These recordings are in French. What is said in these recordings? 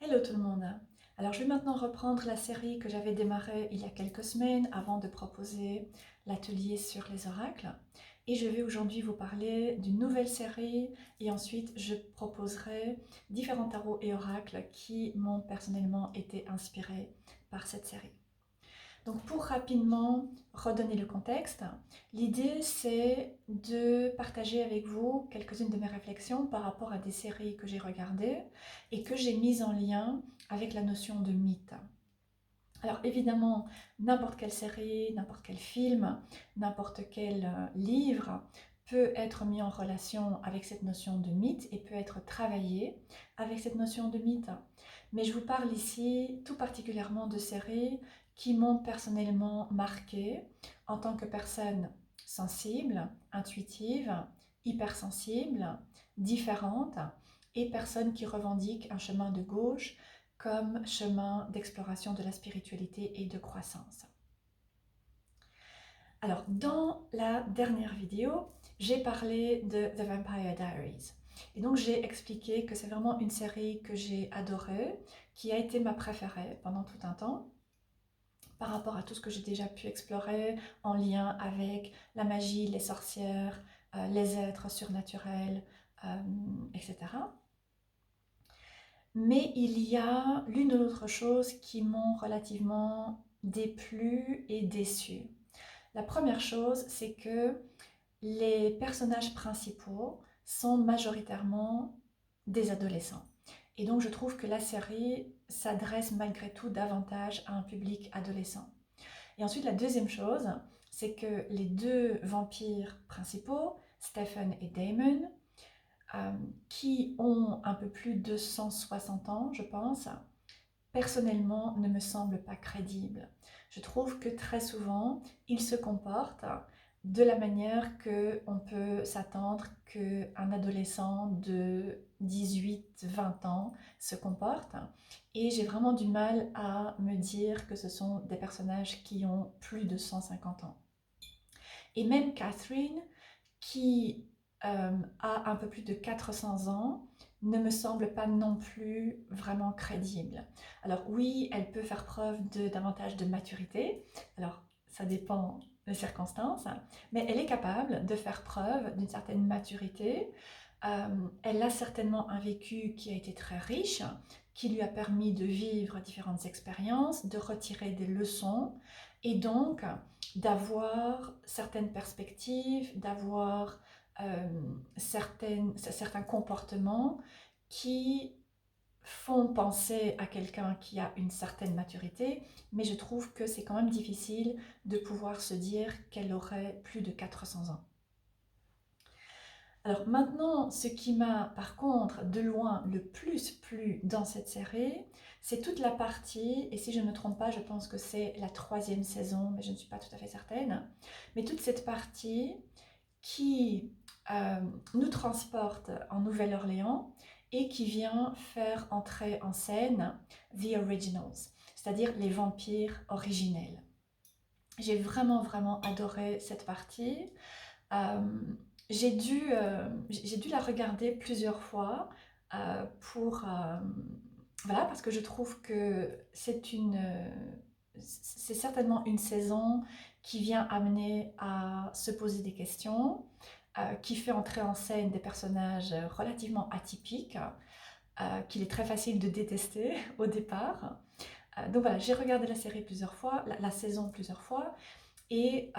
Hello tout le monde. Alors je vais maintenant reprendre la série que j'avais démarrée il y a quelques semaines avant de proposer l'atelier sur les oracles. Et je vais aujourd'hui vous parler d'une nouvelle série et ensuite je proposerai différents tarots et oracles qui m'ont personnellement été inspirés par cette série. Donc pour rapidement redonner le contexte, l'idée c'est de partager avec vous quelques-unes de mes réflexions par rapport à des séries que j'ai regardées et que j'ai mises en lien avec la notion de mythe. Alors évidemment, n'importe quelle série, n'importe quel film, n'importe quel livre peut être mis en relation avec cette notion de mythe et peut être travaillé avec cette notion de mythe. Mais je vous parle ici tout particulièrement de séries qui m'ont personnellement marquée en tant que personne sensible, intuitive, hypersensible, différente et personne qui revendique un chemin de gauche comme chemin d'exploration de la spiritualité et de croissance. Alors, dans la dernière vidéo, j'ai parlé de The Vampire Diaries. Et donc, j'ai expliqué que c'est vraiment une série que j'ai adorée, qui a été ma préférée pendant tout un temps, par rapport à tout ce que j'ai déjà pu explorer en lien avec la magie, les sorcières, les êtres surnaturels, etc. Mais il y a l'une ou l'autre chose qui m'ont relativement déplu et déçu. La première chose, c'est que les personnages principaux sont majoritairement des adolescents. Et donc je trouve que la série s'adresse malgré tout davantage à un public adolescent. Et ensuite, la deuxième chose, c'est que les deux vampires principaux, Stephen et Damon, qui ont un peu plus de 160 ans, je pense, personnellement ne me semblent pas crédibles. Je trouve que très souvent, ils se comportent de la manière qu'on peut s'attendre qu'un adolescent de 18-20 ans se comporte. Et j'ai vraiment du mal à me dire que ce sont des personnages qui ont plus de 150 ans. Et même Catherine, qui a un peu plus de 400 ans, ne me semble pas non plus vraiment crédible. Alors oui, elle peut faire preuve de davantage de maturité, alors ça dépend des circonstances, mais elle est capable de faire preuve d'une certaine maturité. Elle a certainement un vécu qui a été très riche, qui lui a permis de vivre différentes expériences, de retirer des leçons et donc d'avoir certaines perspectives, d'avoir certains comportements qui font penser à quelqu'un qui a une certaine maturité, mais je trouve que c'est quand même difficile de pouvoir se dire qu'elle aurait plus de 400 ans. Alors maintenant, ce qui m'a par contre de loin le plus plu dans cette série, c'est toute la partie, et si je ne me trompe pas, je pense que c'est la troisième saison, mais je ne suis pas tout à fait certaine, mais toute cette partie qui nous transporte en Nouvelle-Orléans et qui vient faire entrer en scène The Originals, c'est-à-dire les vampires originels. J'ai vraiment adoré cette partie. Euh, j'ai dû la regarder plusieurs fois voilà, parce que je trouve que c'est certainement une saison qui vient amener à se poser des questions, qui fait entrer en scène des personnages relativement atypiques, qu'il est très facile de détester au départ. Donc voilà, j'ai regardé la série plusieurs fois, la saison plusieurs fois, et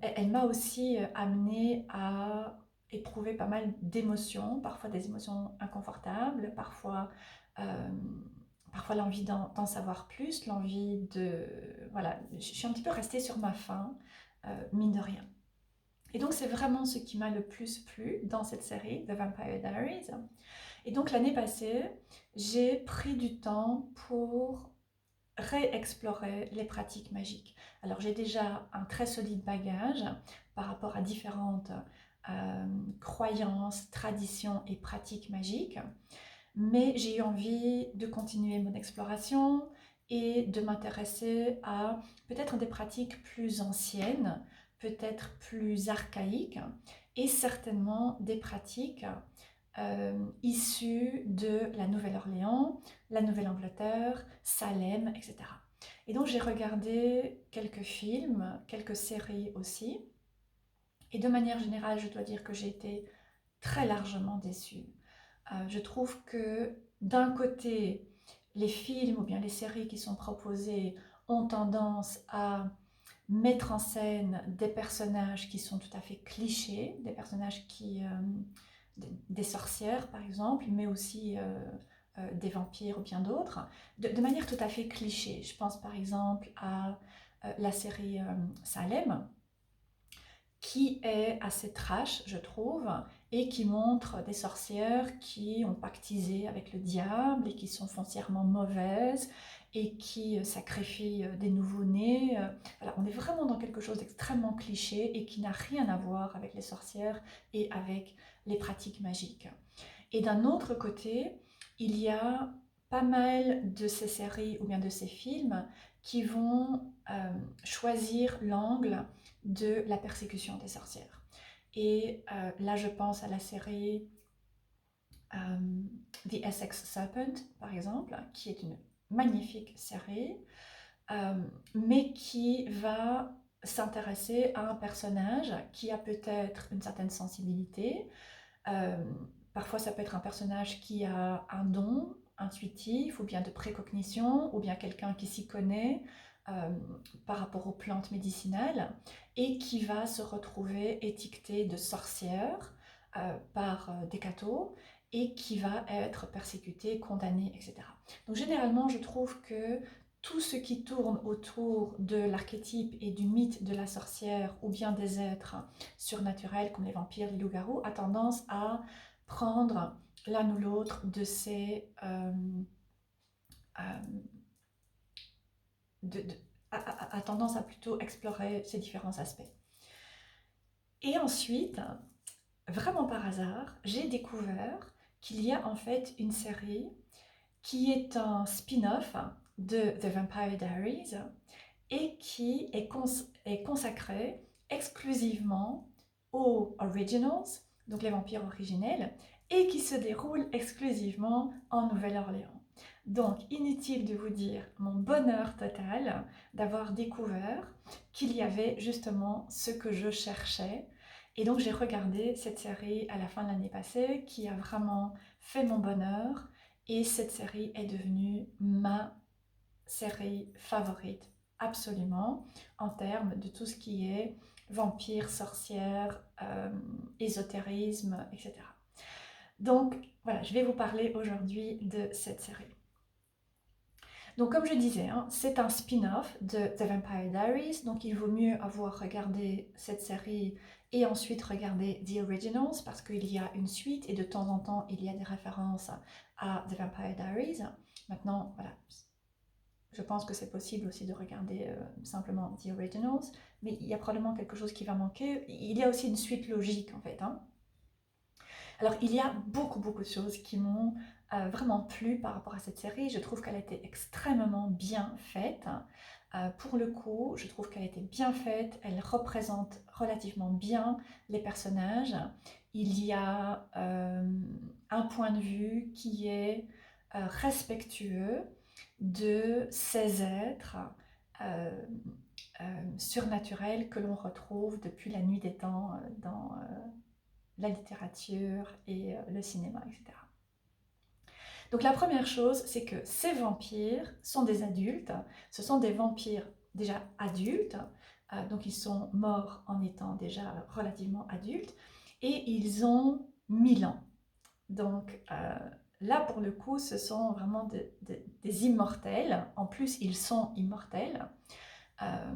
elle m'a aussi amenée à éprouver pas mal d'émotions, parfois des émotions inconfortables, euh, parfois l'envie d'en savoir plus, l'envie de... Voilà, je suis un petit peu restée sur ma faim, mine de rien. Et donc c'est vraiment ce qui m'a le plus plu dans cette série, The Vampire Diaries. Et donc l'année passée, j'ai pris du temps pour réexplorer les pratiques magiques. Alors j'ai déjà un très solide bagage par rapport à différentes croyances, traditions et pratiques magiques, mais j'ai eu envie de continuer mon exploration et de m'intéresser à peut-être des pratiques plus anciennes, peut-être plus archaïques, et certainement des pratiques issus de la Nouvelle-Orléans, la Nouvelle-Angleterre, Salem, etc. Et donc j'ai regardé quelques films, quelques séries aussi. Et de manière générale, je dois dire que j'ai été très largement déçue. Je trouve que d'un côté, les films ou bien les séries qui sont proposées ont tendance à mettre en scène des personnages qui sont tout à fait clichés, des personnages des sorcières par exemple, mais aussi des vampires ou bien d'autres, de manière tout à fait cliché. Je pense par exemple à la série Salem, qui est assez trash, je trouve, et qui montre des sorcières qui ont pactisé avec le diable et qui sont foncièrement mauvaises et qui sacrifient des nouveau-nés. Voilà, on est vraiment dans quelque chose d'extrêmement cliché et qui n'a rien à voir avec les sorcières et avec les pratiques magiques. Et d'un autre côté, il y a pas mal de ces séries ou bien de ces films qui vont choisir l'angle de la persécution des sorcières. Et là, je pense à la série euh, The Essex Serpent, par exemple, qui est une magnifique série, mais qui va s'intéresser à un personnage qui a peut-être une certaine sensibilité. Euh, Parfois, ça peut être un personnage qui a un don intuitif ou bien de précognition ou bien quelqu'un qui s'y connaît euh, par rapport aux plantes médicinales et qui va se retrouver étiqueté de sorcière par des cathos et qui va être persécuté, condamné, etc. Donc généralement, je trouve que tout ce qui tourne autour de l'archétype et du mythe de la sorcière ou bien des êtres surnaturels comme les vampires, les loups-garous a tendance à prendre l'un ou l'autre de ces euh, de, de, a tendance à plutôt explorer ces différents aspects. Et ensuite, vraiment par hasard, j'ai découvert qu'il y a en fait une série qui est un spin-off de The Vampire Diaries et qui est consacrée exclusivement aux originals, donc les vampires originels, et qui se déroule exclusivement en Nouvelle-Orléans. Donc, inutile de vous dire mon bonheur total d'avoir découvert qu'il y avait justement ce que je cherchais. Et donc, j'ai regardé cette série à la fin de l'année passée qui a vraiment fait mon bonheur. Et cette série est devenue ma série favorite, absolument, en termes de tout ce qui est vampire, sorcière, ésotérisme, etc. Donc voilà, je vais vous parler aujourd'hui de cette série. Donc comme je disais, hein, c'est un spin-off de The Vampire Diaries, donc il vaut mieux avoir regardé cette série et ensuite regarder The Originals parce qu'il y a une suite et de temps en temps il y a des références à The Vampire Diaries. Maintenant, voilà, je pense que c'est possible aussi de regarder simplement The Originals, mais il y a probablement quelque chose qui va manquer. Il y a aussi une suite logique en fait, hein. Alors il y a beaucoup de choses qui m'ont vraiment plu par rapport à cette série. Je trouve qu'elle a été extrêmement bien faite. Pour le coup, je trouve qu'elle a été bien faite. Elle représente relativement bien les personnages. Il y a un point de vue qui est respectueux de ces êtres euh, surnaturels que l'on retrouve depuis la nuit des temps dans la littérature et le cinéma, etc. Donc la première chose, c'est que ces vampires sont des adultes. Ce sont des vampires déjà adultes, donc ils sont morts en étant déjà relativement adultes, et ils ont 1000 ans. Donc là, pour le coup, ce sont vraiment des immortels. En plus, ils sont immortels. Euh,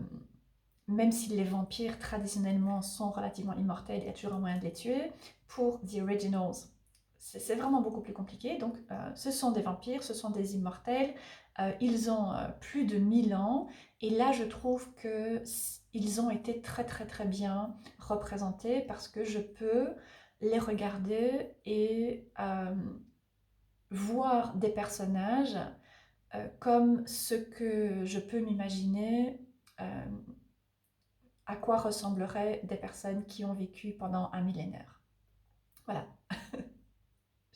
Même si les vampires traditionnellement sont relativement immortels, il y a toujours un moyen de les tuer. Pour The Originals, c'est vraiment beaucoup plus compliqué. Donc, ce sont des vampires, ce sont des immortels. Ils ont plus de 1000 ans. Et là, je trouve qu'ils ont été très bien représentés parce que je peux les regarder et voir des personnages comme ce que je peux m'imaginer à quoi ressembleraient des personnes qui ont vécu pendant un millénaire. Voilà.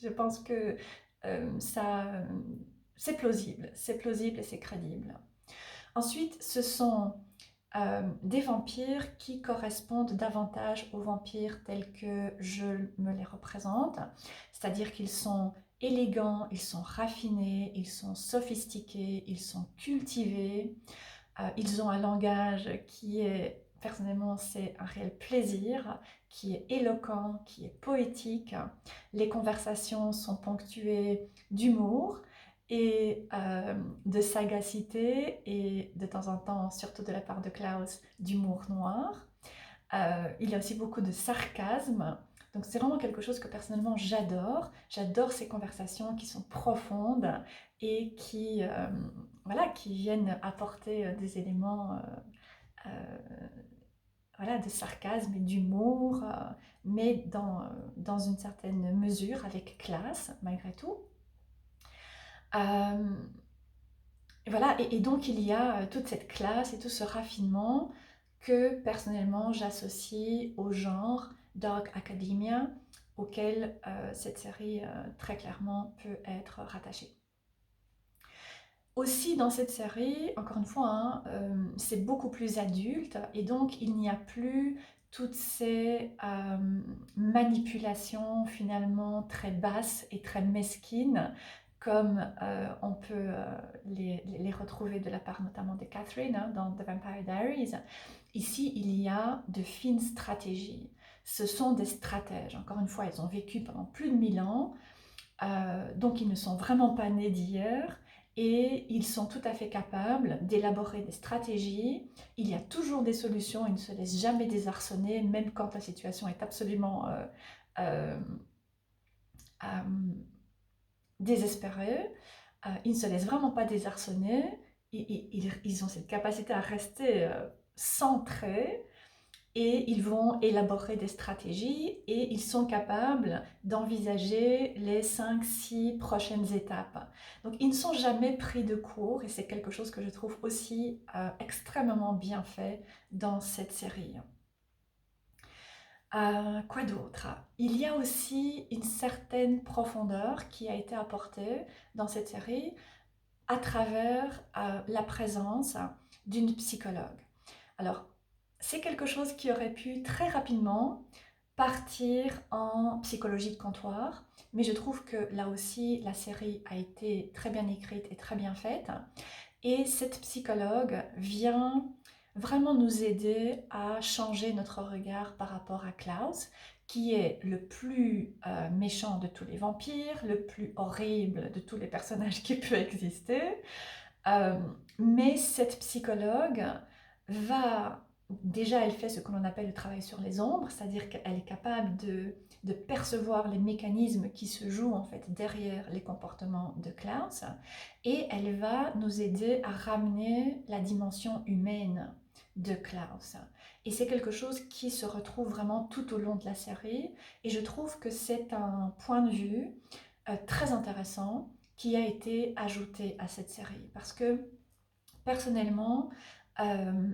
Je pense que ça, c'est plausible et c'est crédible. Ensuite, ce sont des vampires qui correspondent davantage aux vampires tels que je me les représente, c'est-à-dire qu'ils sont élégants, ils sont raffinés, ils sont sophistiqués, ils sont cultivés, ils ont un langage qui est, personnellement, c'est un réel plaisir, qui est éloquent, qui est poétique. Les conversations sont ponctuées d'humour et de sagacité et de temps en temps, surtout de la part de Klaus, d'humour noir. Il y a aussi beaucoup de sarcasme. Donc c'est vraiment quelque chose que personnellement j'adore. J'adore ces conversations qui sont profondes et voilà, qui viennent apporter des éléments voilà, de sarcasme et d'humour, mais dans une certaine mesure, avec classe malgré tout. Euh, voilà, et donc il y a toute cette classe et tout ce raffinement que personnellement j'associe au genre Dark Academia, auquel cette série très clairement peut être rattachée. Aussi dans cette série, encore une fois, hein, c'est beaucoup plus adulte et donc il n'y a plus toutes ces manipulations finalement très basses et très mesquines comme on peut les retrouver de la part notamment de Catherine hein, dans The Vampire Diaries. Ici, il y a de fines stratégies. Ce sont des stratèges. Encore une fois, ils ont vécu pendant plus de 1000 ans, donc ils ne sont vraiment pas nés d'hier et ils sont tout à fait capables d'élaborer des stratégies. Il y a toujours des solutions, ils ne se laissent jamais désarçonner, même quand la situation est absolument euh, euh, désespérée. Ils ne se laissent vraiment pas désarçonner. Ils ont cette capacité à rester centrés et ils vont élaborer des stratégies et ils sont capables d'envisager les 5-6 prochaines étapes. Donc ils ne sont jamais pris de court et c'est quelque chose que je trouve aussi extrêmement bien fait dans cette série. Quoi d'autre? Il y a aussi une certaine profondeur qui a été apportée dans cette série à travers la présence d'une psychologue. Alors, c'est quelque chose qui aurait pu très rapidement partir en psychologie de comptoir, mais je trouve que là aussi, la série a été très bien écrite et très bien faite. Et cette psychologue vient vraiment nous aider à changer notre regard par rapport à Klaus, qui est le plus méchant de tous les vampires, le plus horrible de tous les personnages qui peuvent exister. Euh, mais cette psychologue va, déjà elle fait ce que l'on appelle le travail sur les ombres, c'est-à-dire qu'elle est capable de percevoir les mécanismes qui se jouent en fait derrière les comportements de Klaus, et elle va nous aider à ramener la dimension humaine de Klaus. Et c'est quelque chose qui se retrouve vraiment tout au long de la série, et je trouve que c'est un point de vue très intéressant qui a été ajouté à cette série. Parce que personnellement, euh,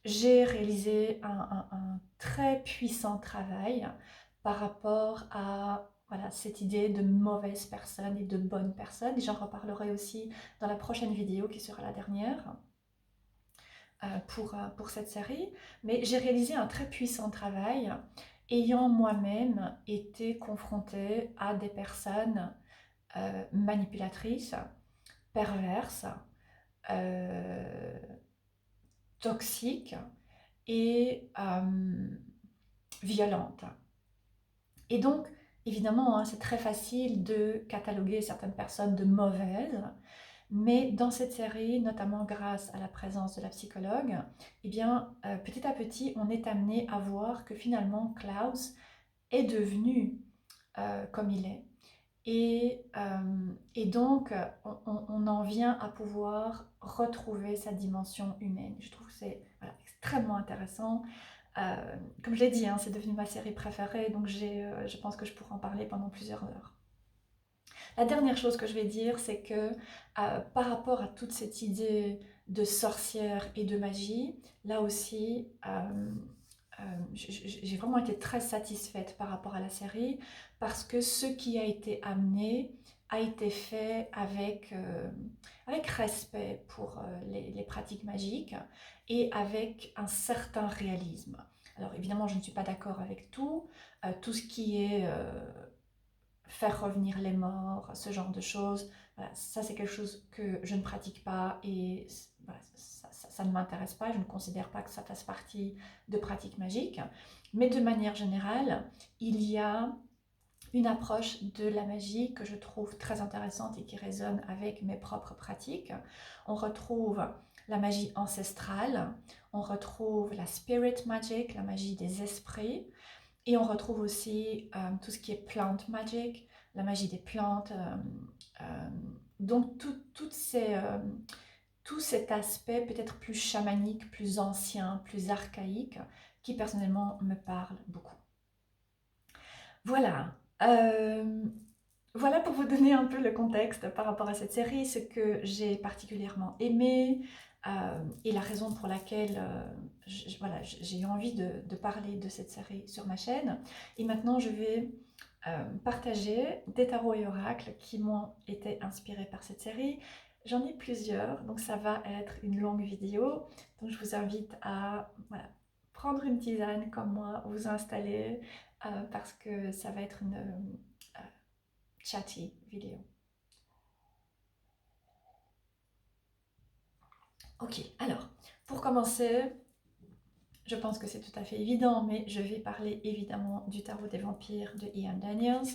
j'ai réalisé un très puissant travail par rapport à voilà, cette idée de mauvaise personne et de bonne personne. Et j'en reparlerai aussi dans la prochaine vidéo qui sera la dernière pour cette série. Mais j'ai réalisé un très puissant travail ayant moi-même été confrontée à des personnes manipulatrices, perverses, euh, toxiques et violentes. Et donc, évidemment, hein, c'est très facile de cataloguer certaines personnes de mauvaises, mais dans cette série, notamment grâce à la présence de la psychologue, eh bien, petit à petit, on est amené à voir que finalement, Klaus est devenu comme il est. Et donc, on en vient à pouvoir retrouver sa dimension humaine. Je trouve que c'est voilà, extrêmement intéressant. Comme je l'ai dit, hein, c'est devenu ma série préférée, donc je pense que je pourrais en parler pendant plusieurs heures. La dernière chose que je vais dire, c'est que par rapport à toute cette idée de sorcière et de magie, là aussi, j'ai vraiment été très satisfaite par rapport à la série parce que ce qui a été amené a été fait avec respect pour les pratiques magiques et avec un certain réalisme. Alors évidemment, je ne suis pas d'accord avec tout ce qui est faire revenir les morts, ce genre de choses. Voilà, ça c'est quelque chose que je ne pratique pas et voilà, ça ne m'intéresse pas. Je ne considère pas que ça fasse partie de pratiques magiques. Mais de manière générale, il y a une approche de la magie que je trouve très intéressante et qui résonne avec mes propres pratiques. On retrouve la magie ancestrale, on retrouve la spirit magic, la magie des esprits, et on retrouve aussi tout ce qui est plant magic, la magie des plantes. Euh, donc tout cet aspect peut-être plus chamanique, plus ancien, plus archaïque, qui personnellement me parle beaucoup. Voilà. Voilà pour vous donner un peu le contexte par rapport à cette série, ce que j'ai particulièrement aimé et la raison pour laquelle voilà, j'ai eu envie de parler de cette série sur ma chaîne. Et maintenant, je vais partager des tarots et oracles qui m'ont été inspirés par cette série. J'en ai plusieurs, donc ça va être une longue vidéo. Donc je vous invite à voilà, prendre une tisane comme moi, vous installer parce que ça va être une chatty vidéo. Ok, alors, pour commencer, je pense que c'est tout à fait évident, mais je vais parler évidemment du tarot des vampires de Ian Daniels.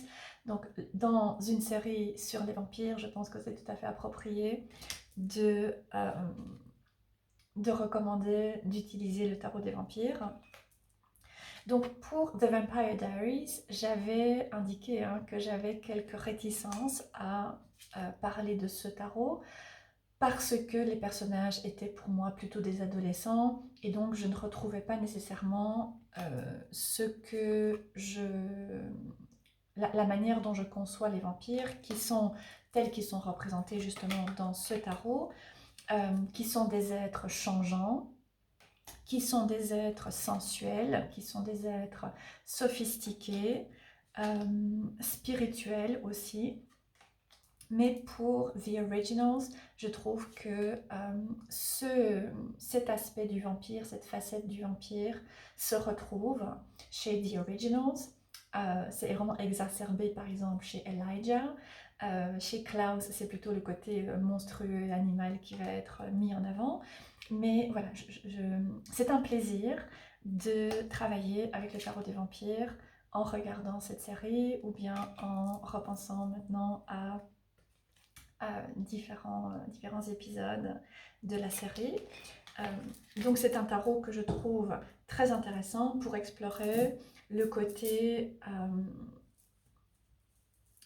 Donc, dans une série sur les vampires, je pense que c'est tout à fait approprié de recommander d'utiliser le tarot des vampires. Donc, pour The Vampire Diaries, j'avais indiqué que j'avais quelques réticences à parler de ce tarot parce que les personnages étaient pour moi plutôt des adolescents et donc je ne retrouvais pas nécessairement la manière dont je conçois les vampires qui sont tels qu'ils sont représentés justement dans ce tarot, qui sont des êtres changeants, qui sont des êtres sensuels, qui sont des êtres sophistiqués, spirituels aussi. Mais pour The Originals, je trouve que cet aspect du vampire, cette facette du vampire se retrouve chez The Originals. C'est vraiment exacerbé par exemple chez Elijah. Chez Klaus, c'est plutôt le côté monstrueux, animal qui va être mis en avant. Mais voilà, c'est un plaisir de travailler avec le tarot des vampires en regardant cette série ou bien en repensant maintenant à différents épisodes de la série. Donc c'est un tarot que je trouve très intéressant pour explorer le côté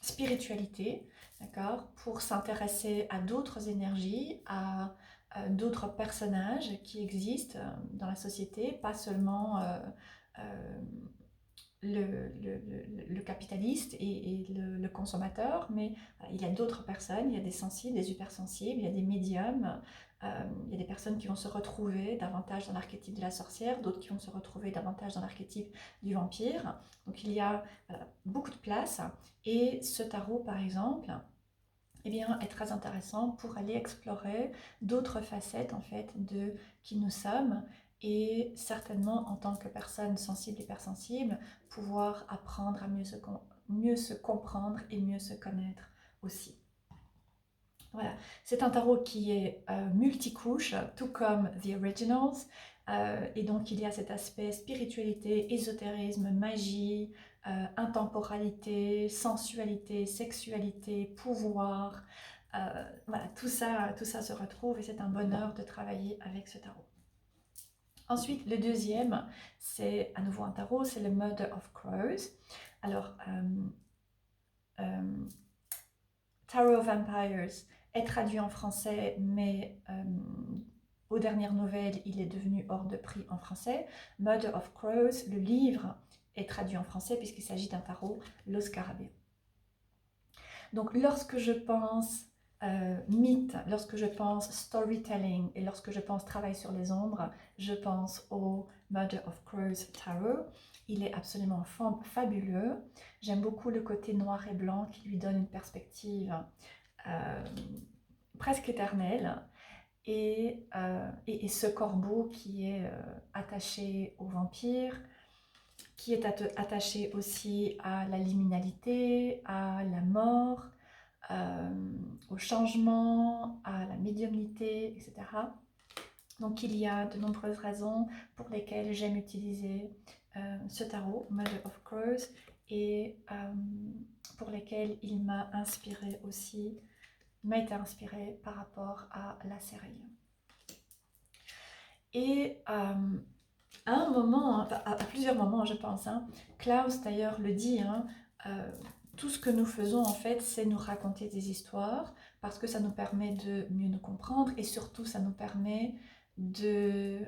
spiritualité, d'accord, pour s'intéresser à d'autres énergies, à d'autres personnages qui existent dans la société, pas seulement le capitaliste et le consommateur, mais il y a d'autres personnes, il y a des sensibles, des hypersensibles, il y a des médiums, il y a des personnes qui vont se retrouver davantage dans l'archétype de la sorcière, d'autres qui vont se retrouver davantage dans l'archétype du vampire. Donc il y a beaucoup de place et ce tarot par exemple eh bien, est très intéressant pour aller explorer d'autres facettes en fait de qui nous sommes et certainement en tant que personne sensible et hypersensible pouvoir apprendre à mieux se comprendre et mieux se connaître aussi. Voilà, c'est un tarot qui est multicouche, tout comme The Originals, et donc il y a cet aspect spiritualité, ésotérisme, magie, intemporalité, sensualité, sexualité, pouvoir, voilà, tout ça se retrouve et c'est un bonheur de travailler avec ce tarot. Ensuite, le deuxième, c'est à nouveau un tarot, c'est le Mother of Crows. Alors, Tarot of Vampires est traduit en français, mais aux dernières nouvelles, il est devenu hors de prix en français. Mother of Crows, le livre, est traduit en français puisqu'il s'agit d'un tarot, Lo Scarabeo. Donc lorsque je pense mythe, lorsque je pense storytelling et lorsque je pense travail sur les ombres, je pense au Mother of Crows Tarot. Il est absolument fabuleux. J'aime beaucoup le côté noir et blanc qui lui donne une perspective presque éternelle. Et ce corbeau qui est attaché au vampire, qui est attaché aussi à la liminalité, à la mort, au changement, à la médiumnité, etc. Donc il y a de nombreuses raisons pour lesquelles j'aime utiliser ce tarot, Mother of Crows, et pour lesquelles il m'a inspiré aussi, m'a été inspiré par rapport à la série. Et à un moment, à plusieurs moments je pense, Klaus d'ailleurs le dit, tout ce que nous faisons en fait c'est nous raconter des histoires parce que ça nous permet de mieux nous comprendre et surtout ça nous permet de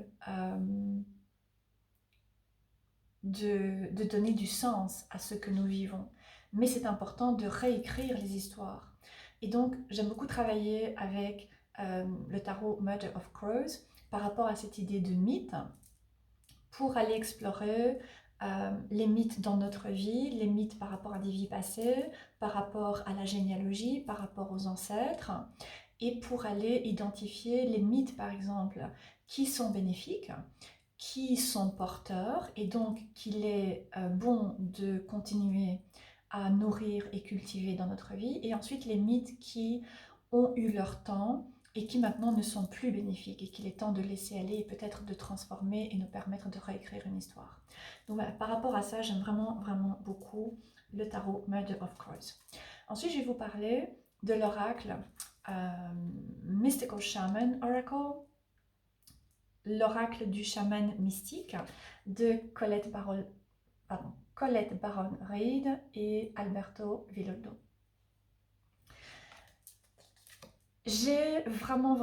donner du sens à ce que nous vivons. Mais c'est important de réécrire les histoires. Et donc j'aime beaucoup travailler avec le tarot Mother of Crows par rapport à cette idée de mythe, pour aller explorer les mythes dans notre vie, les mythes par rapport à des vies passées, par rapport à la généalogie, par rapport aux ancêtres, et pour aller identifier les mythes par exemple qui sont bénéfiques, qui sont porteurs, et donc qu'il est bon de continuer à nourrir et cultiver dans notre vie, et ensuite les mythes qui ont eu leur temps, et qui maintenant ne sont plus bénéfiques et qu'il est temps de laisser aller et peut-être de transformer et nous permettre de réécrire une histoire. Donc voilà, par rapport à ça, j'aime vraiment, vraiment beaucoup le tarot Mother of Crows. Ensuite, je vais vous parler de l'oracle Mystical Shaman Oracle, l'oracle du chaman mystique de Colette Baron Reid et Alberto Villoldo. J'ai vraiment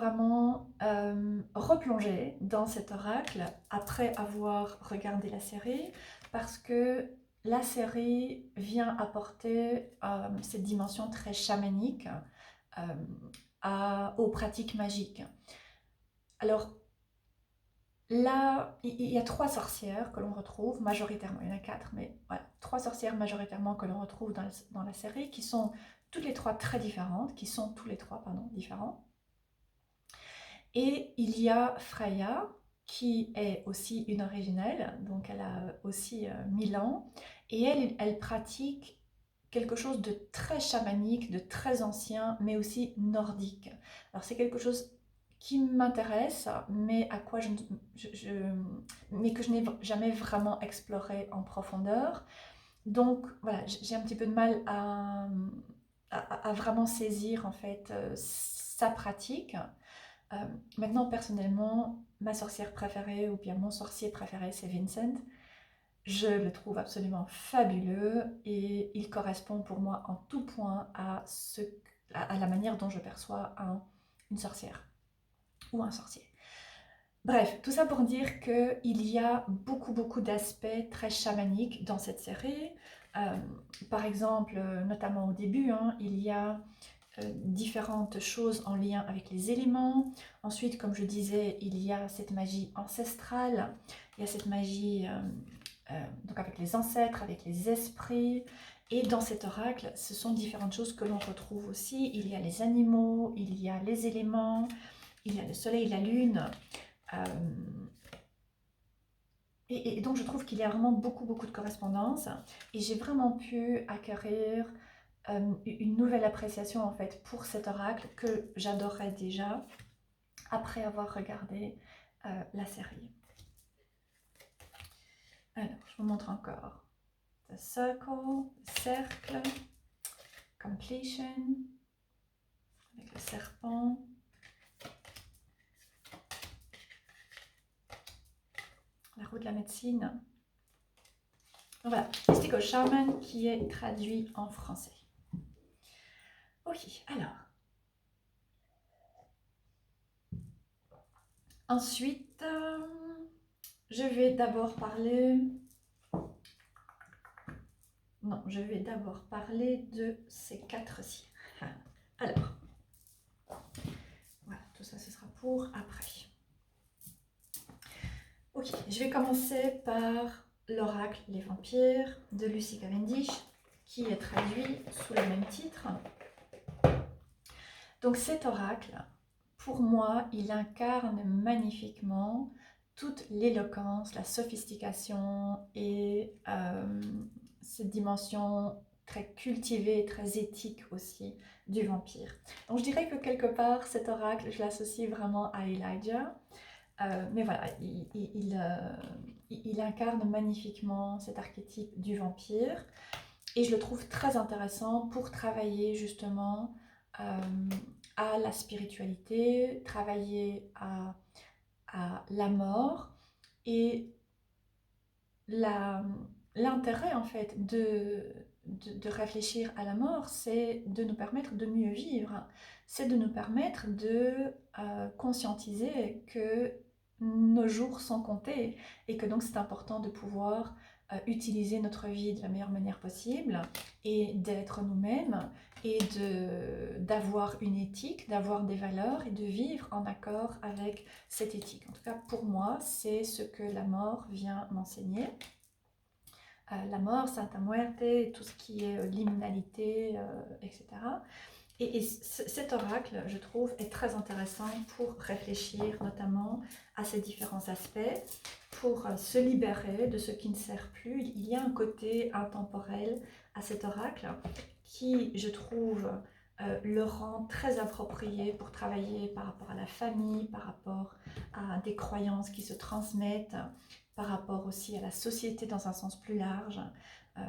replongé dans cet oracle après avoir regardé la série parce que la série vient apporter cette dimension très chamanique aux pratiques magiques. Alors là, il y a 3 sorcières que l'on retrouve majoritairement, il y en a 4, mais voilà, 3 sorcières majoritairement que l'on retrouve dans la série qui sont toutes les 3 très différentes, différents. Et il y a Freya, qui est aussi une originelle, donc elle a aussi 1000 ans, et elle pratique quelque chose de très chamanique, de très ancien, mais aussi nordique. Alors c'est quelque chose qui m'intéresse, mais mais que je n'ai jamais vraiment exploré en profondeur. Donc voilà, j'ai un petit peu de mal à vraiment saisir en fait sa pratique. Maintenant, personnellement, ma sorcière préférée, ou bien mon sorcier préféré, c'est Vincent. Je le trouve absolument fabuleux et il correspond pour moi en tout point à la manière dont je perçois une sorcière ou un sorcier. Bref, tout ça pour dire qu'il y a beaucoup d'aspects très chamaniques dans cette série. Par exemple, notamment au début, il y a différentes choses en lien avec les éléments. Ensuite, comme je disais, il y a cette magie ancestrale, il y a cette magie donc avec les ancêtres, avec les esprits. Et dans cet oracle, ce sont différentes choses que l'on retrouve aussi. Il y a les animaux, il y a les éléments, il y a le soleil, la lune. Et donc je trouve qu'il y a vraiment beaucoup de correspondances. Et j'ai vraiment pu acquérir une nouvelle appréciation en fait pour cet oracle que j'adorais déjà après avoir regardé la série. Alors, je vous montre encore. The circle, le cercle, completion, avec le serpent. La roue de la médecine. Donc voilà, Mystical Shaman qui est traduit en français. Ok, alors. Ensuite, je vais d'abord parler... Non, je vais d'abord parler de ces 4-ci. Alors, pour après. Ok, je vais commencer par l'oracle Les vampires de Lucy Cavendish, qui est traduit sous le même titre. Donc cet oracle, pour moi, il incarne magnifiquement toute l'éloquence, la sophistication et cette dimension très cultivée, très éthique aussi du vampire. Donc je dirais que quelque part, cet oracle, je l'associe vraiment à Elijah. Mais voilà, il incarne magnifiquement cet archétype du vampire et je le trouve très intéressant pour travailler justement à la spiritualité, travailler à la mort et l'intérêt en fait de réfléchir à la mort, c'est de nous permettre de mieux vivre, c'est de nous permettre de conscientiser que nos jours sont comptés et que donc c'est important de pouvoir utiliser notre vie de la meilleure manière possible et d'être nous-mêmes et d'avoir une éthique, d'avoir des valeurs et de vivre en accord avec cette éthique. En tout cas, pour moi, c'est ce que la mort vient m'enseigner. La mort, Santa Muerte, tout ce qui est liminalité, etc. Et cet oracle, je trouve, est très intéressant pour réfléchir notamment à ces différents aspects, pour se libérer de ce qui ne sert plus. Il y a un côté intemporel à cet oracle qui, je trouve, le rend très approprié pour travailler par rapport à la famille, par rapport à des croyances qui se transmettent, par rapport aussi à la société dans un sens plus large,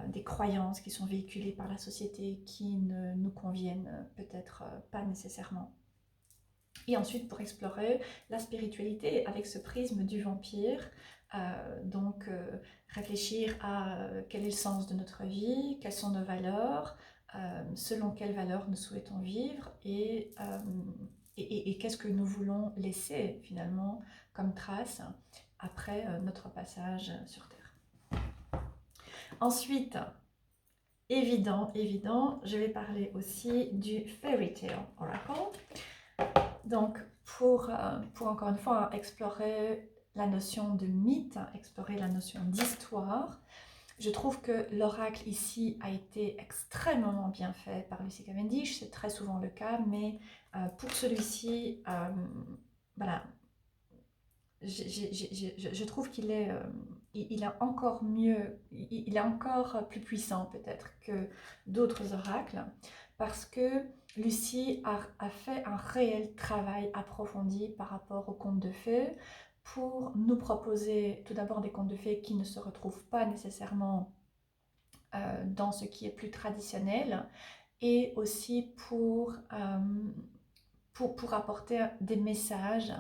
des croyances qui sont véhiculées par la société qui ne nous conviennent peut-être pas nécessairement. Et ensuite pour explorer la spiritualité avec ce prisme du vampire, donc réfléchir à quel est le sens de notre vie, quelles sont nos valeurs, selon quelles valeurs nous souhaitons vivre et qu'est-ce que nous voulons laisser finalement comme trace après notre passage sur Terre. Ensuite, évident, je vais parler aussi du Fairy Tale Oracle. Donc, pour encore une fois explorer la notion de mythe, explorer la notion d'histoire, je trouve que l'oracle ici a été extrêmement bien fait par Lucy Cavendish, c'est très souvent le cas, mais pour celui-ci, voilà, je trouve qu'il est, il est encore mieux, il est encore plus puissant peut-être que d'autres oracles, parce que Lucy a fait un réel travail approfondi par rapport aux contes de fées, pour nous proposer tout d'abord des contes de fées qui ne se retrouvent pas nécessairement dans ce qui est plus traditionnel, et aussi pour apporter des messages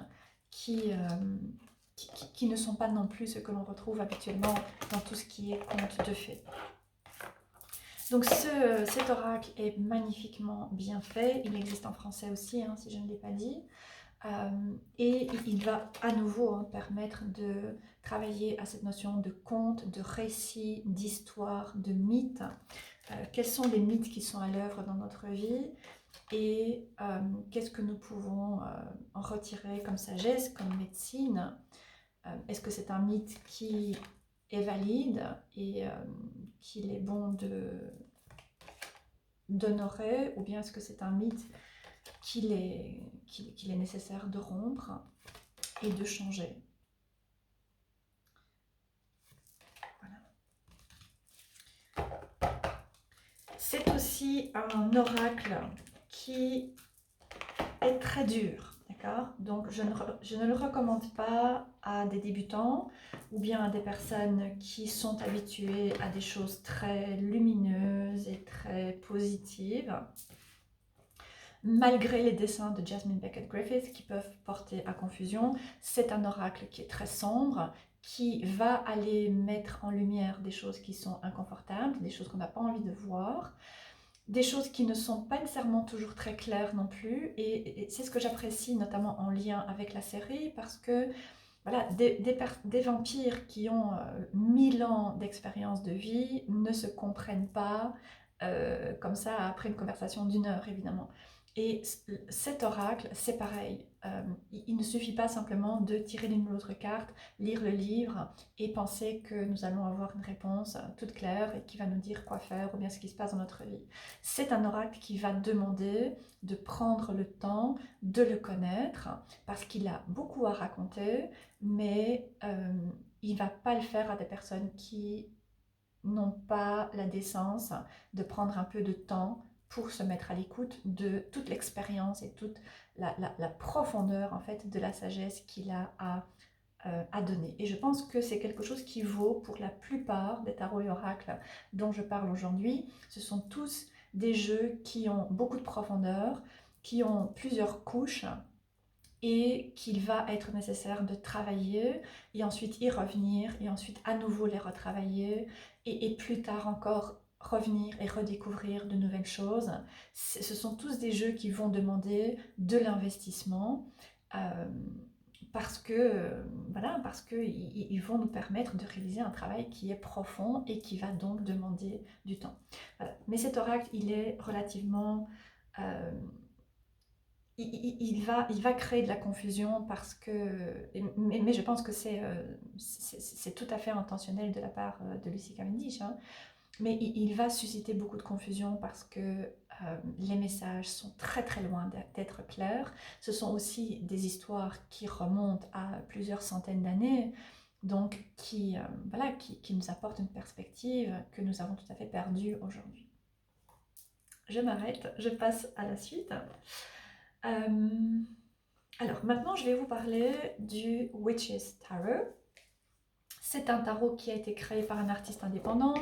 qui ne sont pas non plus ce que l'on retrouve habituellement dans tout ce qui est conte de fées. Donc cet oracle est magnifiquement bien fait, il existe en français aussi, hein, si je ne l'ai pas dit, et il va à nouveau permettre de travailler à cette notion de conte, de récit, d'histoire, de mythe. Quels sont les mythes qui sont à l'œuvre dans notre vie et qu'est-ce que nous pouvons en retirer comme sagesse, comme médecine. Est-ce que c'est un mythe qui est valide et qu'il est bon d'honorer, ou bien est-ce que c'est un mythe qu'il est nécessaire de rompre et de changer? Voilà. C'est aussi un oracle qui est très dur, d'accord? Donc je ne le recommande pas à des débutants ou bien à des personnes qui sont habituées à des choses très lumineuses et très positives. Malgré les dessins de Jasmine Beckett Griffith qui peuvent porter à confusion, c'est un oracle qui est très sombre, qui va aller mettre en lumière des choses qui sont inconfortables, des choses qu'on n'a pas envie de voir, des choses qui ne sont pas nécessairement toujours très claires non plus, et c'est ce que j'apprécie notamment en lien avec la série, parce que voilà, des vampires qui ont 1000 ans d'expérience de vie ne se comprennent pas comme ça après une conversation d'1 heure évidemment. Et cet oracle, c'est pareil. Il ne suffit pas simplement de tirer l'une ou l'autre carte, lire le livre et penser que nous allons avoir une réponse toute claire et qui va nous dire quoi faire ou bien ce qui se passe dans notre vie. C'est un oracle qui va demander de prendre le temps de le connaître parce qu'il a beaucoup à raconter, mais il ne va pas le faire à des personnes qui n'ont pas la décence de prendre un peu de temps pour se mettre à l'écoute de toute l'expérience et toute la profondeur en fait de la sagesse qu'il a à donner. Et je pense que c'est quelque chose qui vaut pour la plupart des tarots et oracles dont je parle aujourd'hui. Ce sont tous des jeux qui ont beaucoup de profondeur, qui ont plusieurs couches et qu'il va être nécessaire de travailler et ensuite y revenir et ensuite à nouveau les retravailler et plus tard encore revenir et redécouvrir de nouvelles choses. Ce sont tous des jeux qui vont demander de l'investissement euh, parce que voilà, parce que ils vont nous permettre de réaliser un travail qui est profond et qui va donc demander du temps. Voilà. Mais cet oracle, il est relativement euh, il va créer de la confusion parce que, mais je pense que c'est tout à fait intentionnel de la part de Lucy Cavendish, hein. Mais il va susciter beaucoup de confusion parce que les messages sont très très loin d'être clairs. Ce sont aussi des histoires qui remontent à plusieurs centaines d'années, donc voilà, qui nous apportent une perspective que nous avons tout à fait perdue aujourd'hui. Je m'arrête, je passe à la suite. Alors maintenant, je vais vous parler du Witches Tarot. C'est un tarot qui a été créé par un artiste indépendant,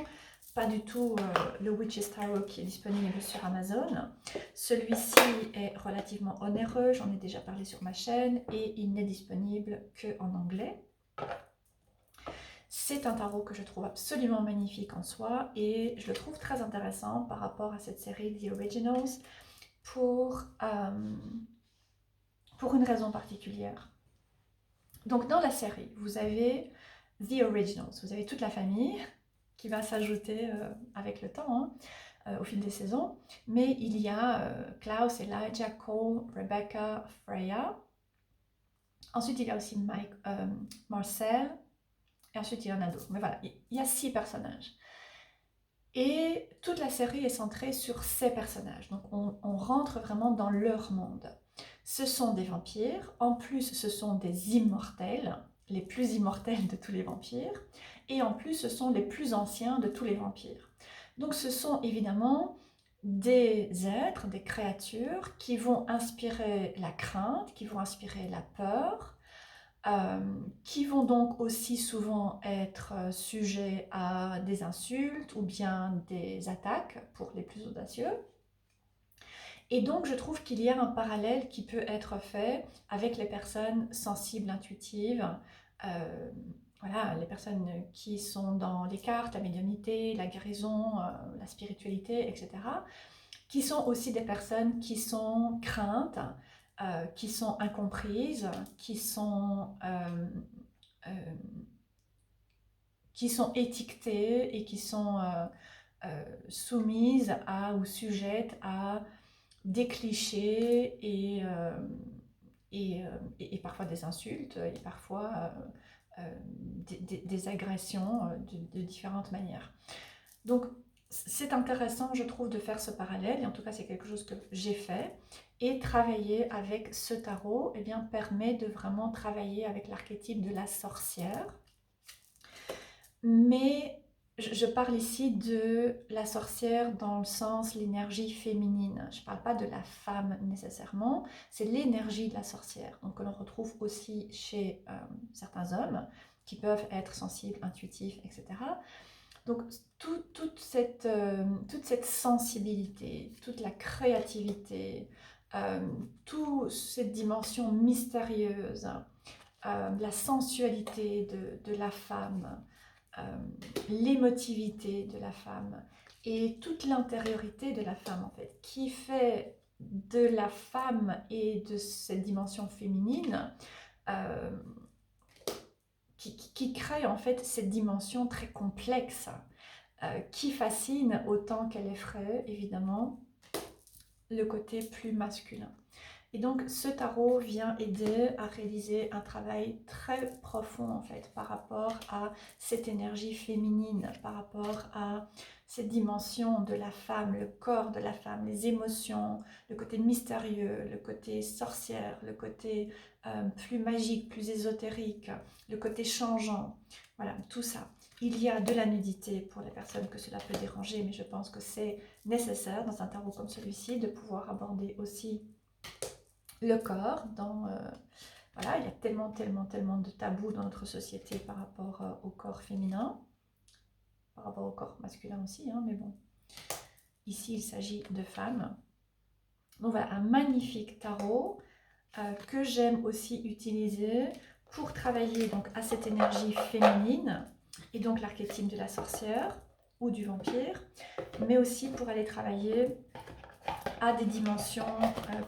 pas du tout le Witches Tarot qui est disponible sur Amazon. Celui-ci est relativement onéreux, j'en ai déjà parlé sur ma chaîne, et il n'est disponible qu'en anglais. C'est un tarot que je trouve absolument magnifique en soi, et je le trouve très intéressant par rapport à cette série The Originals, pour une raison particulière. Donc dans la série, vous avez The Originals, vous avez toute la famille qui va s'ajouter avec le temps, hein, au fil des saisons, mais il y a Klaus, Elijah, Cole, Rebecca, Freya. Ensuite il y a aussi Marcel, et ensuite il y en a d'autres. Mais voilà, il y a 6 personnages. Et toute la série est centrée sur ces personnages, donc on rentre vraiment dans leur monde. Ce sont des vampires, en plus ce sont des immortels, les plus immortels de tous les vampires, et en plus ce sont les plus anciens de tous les vampires. Donc ce sont évidemment des êtres, des créatures qui vont inspirer la crainte, qui vont inspirer la peur, qui vont donc aussi souvent être sujets à des insultes ou bien des attaques pour les plus audacieux. Et donc je trouve qu'il y a un parallèle qui peut être fait avec les personnes sensibles, intuitives, voilà, les personnes qui sont dans les cartes, la médiumnité, la guérison, la spiritualité, etc., qui sont aussi des personnes qui sont craintes, qui sont incomprises, euh, qui sont étiquetées et qui sont soumises à ou sujettes à des clichés et parfois des insultes et parfois des agressions de différentes manières. Donc c'est intéressant, je trouve, de faire ce parallèle, et en tout cas c'est quelque chose que j'ai fait, et travailler avec ce tarot eh bien, permet de vraiment travailler avec l'archétype de la sorcière. Mais je parle ici de la sorcière dans le sens l'énergie féminine. Je ne parle pas de la femme nécessairement, c'est l'énergie de la sorcière, donc que l'on retrouve aussi chez certains hommes qui peuvent être sensibles, intuitifs, etc. Donc toute cette sensibilité, toute la créativité, toute cette dimension mystérieuse, la sensualité de la femme, l'émotivité de la femme et toute l'intériorité de la femme en fait, qui fait de la femme et de cette dimension féminine qui crée en fait cette dimension très complexe qui fascine autant qu'elle effraie évidemment. le côté plus masculin. Et donc ce tarot vient aider à réaliser un travail très profond en fait par rapport à cette énergie féminine, par rapport à cette dimension de la femme, le corps de la femme, les émotions, le côté mystérieux, le côté sorcière, le côté plus magique, plus ésotérique, le côté changeant, voilà, tout ça. Il y a de la nudité pour les personnes que cela peut déranger, mais je pense que c'est nécessaire dans un tarot comme celui-ci de pouvoir aborder aussi le corps. Voilà, il y a tellement de tabous dans notre société par rapport au corps féminin, par rapport au corps masculin aussi, hein, mais bon, ici il s'agit de femmes. Donc voilà, un magnifique tarot que j'aime aussi utiliser pour travailler donc à cette énergie féminine et donc l'archétype de la sorcière ou du vampire, mais aussi pour aller travailler à des dimensions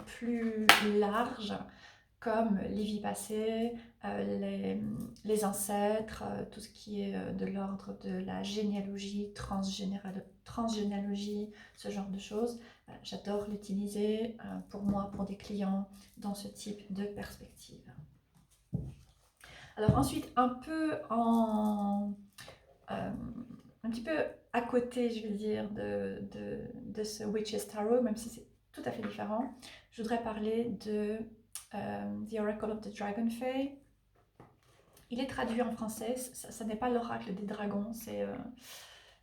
plus larges comme les vies passées, les ancêtres, tout ce qui est de l'ordre de la généalogie, transgénéalogie, ce genre de choses. J'adore l'utiliser pour moi, pour des clients, dans ce type de perspective. Alors ensuite, un petit peu à côté, je veux dire, de ce Witch's Tarot, même si c'est tout à fait différent, je voudrais parler de The Oracle of the Dragon Fae. Il est traduit en français, ça n'est pas l'oracle des dragons, c'est,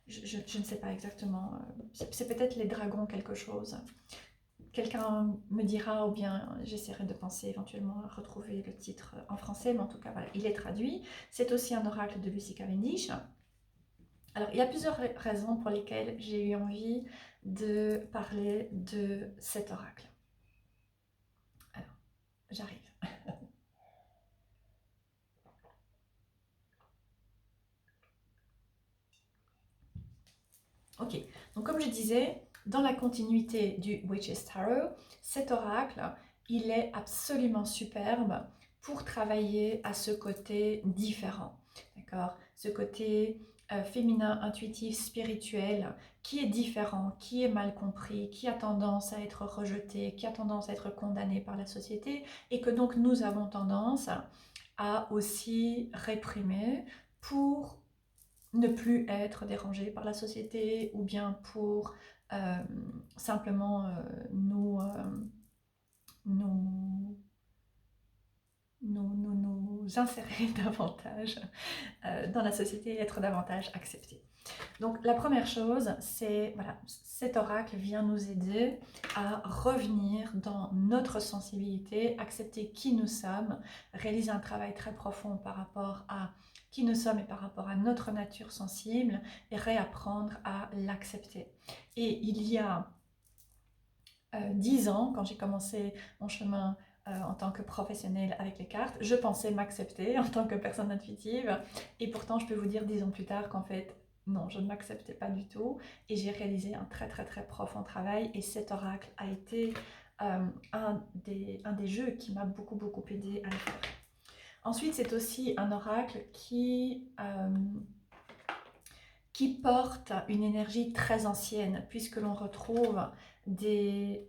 je ne sais pas exactement, c'est peut-être les dragons quelque chose. Quelqu'un me dira, ou bien j'essaierai de penser éventuellement à retrouver le titre en français, mais en tout cas, voilà, il est traduit. C'est aussi un oracle de Lucy Cavendish. Alors, il y a plusieurs raisons pour lesquelles j'ai eu envie de parler de cet oracle. Alors, j'arrive. Ok, donc comme je disais, dans la continuité du Witch's Tarot, cet oracle, il est absolument superbe pour travailler à ce côté différent, d'accord? Ce côté féminin, intuitif, spirituel, qui est différent, qui est mal compris, qui a tendance à être rejeté, qui a tendance à être condamné par la société, et que donc nous avons tendance à aussi réprimer pour ne plus être dérangé par la société ou bien pour simplement nous insérer davantage dans la société et être davantage accepté. Donc la première chose, c'est, voilà, cet oracle vient nous aider à revenir dans notre sensibilité, accepter qui nous sommes, réaliser un travail très profond par rapport à qui nous sommes et par rapport à notre nature sensible et réapprendre à l'accepter. Et il y a 10 ans, quand j'ai commencé mon chemin en tant que professionnelle avec les cartes, je pensais m'accepter en tant que personne intuitive et pourtant je peux vous dire 10 ans plus tard qu'en fait non, je ne m'acceptais pas du tout et j'ai réalisé un très profond travail et cet oracle a été un des jeux qui m'a beaucoup aidé à le faire. Ensuite, c'est aussi un oracle qui porte une énergie très ancienne puisque l'on retrouve des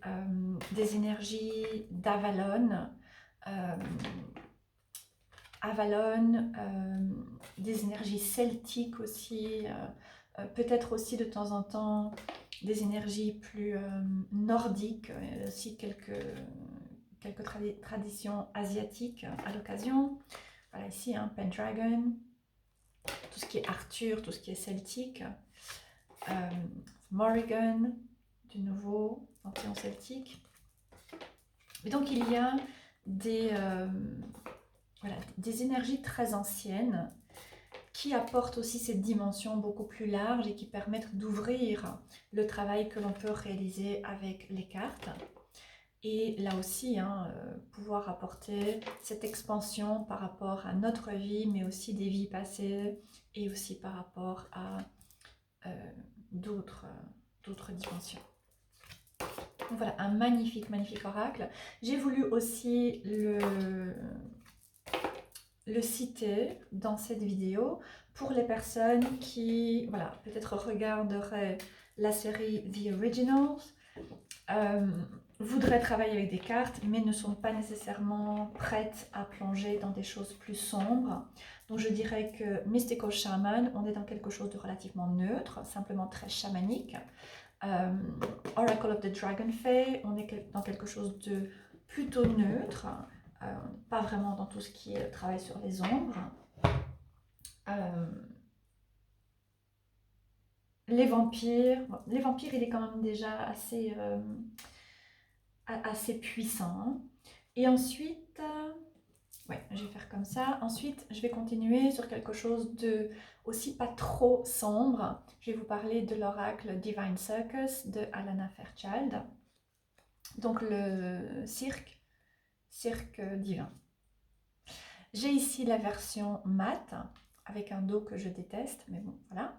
énergies d'Avalon, des énergies celtiques aussi, peut-être aussi de temps en temps des énergies plus nordiques, aussi quelques traditions asiatiques à l'occasion. Voilà ici, hein, Pendragon, tout ce qui est Arthur, tout ce qui est celtique, Morrigan, de nouveau, panthéon celtique. Et donc il y a des énergies très anciennes qui apportent aussi cette dimension beaucoup plus large et qui permettent d'ouvrir le travail que l'on peut réaliser avec les cartes. Et là aussi, hein, pouvoir apporter cette expansion par rapport à notre vie, mais aussi des vies passées et aussi par rapport à d'autres dimensions. Donc voilà, un magnifique oracle. J'ai voulu aussi le citer dans cette vidéo pour les personnes qui, peut-être regarderaient la série The Originals. voudraient travailler avec des cartes, mais ne sont pas nécessairement prêtes à plonger dans des choses plus sombres. Donc je dirais que Mystical Shaman, on est dans quelque chose de relativement neutre, simplement très chamanique. Oracle of the Dragon Fae, on est dans quelque chose de plutôt neutre, pas vraiment dans tout ce qui est travail sur les ombres. Les vampires, il est quand même déjà assez puissant. Hein. Et ensuite, ouais, je vais faire comme ça. Ensuite, je vais continuer sur quelque chose de aussi pas trop sombre. Je vais vous parler de l'oracle Divine Circus de Alana Fairchild. Donc le cirque divin. J'ai ici la version mat avec un dos que je déteste, mais bon, voilà.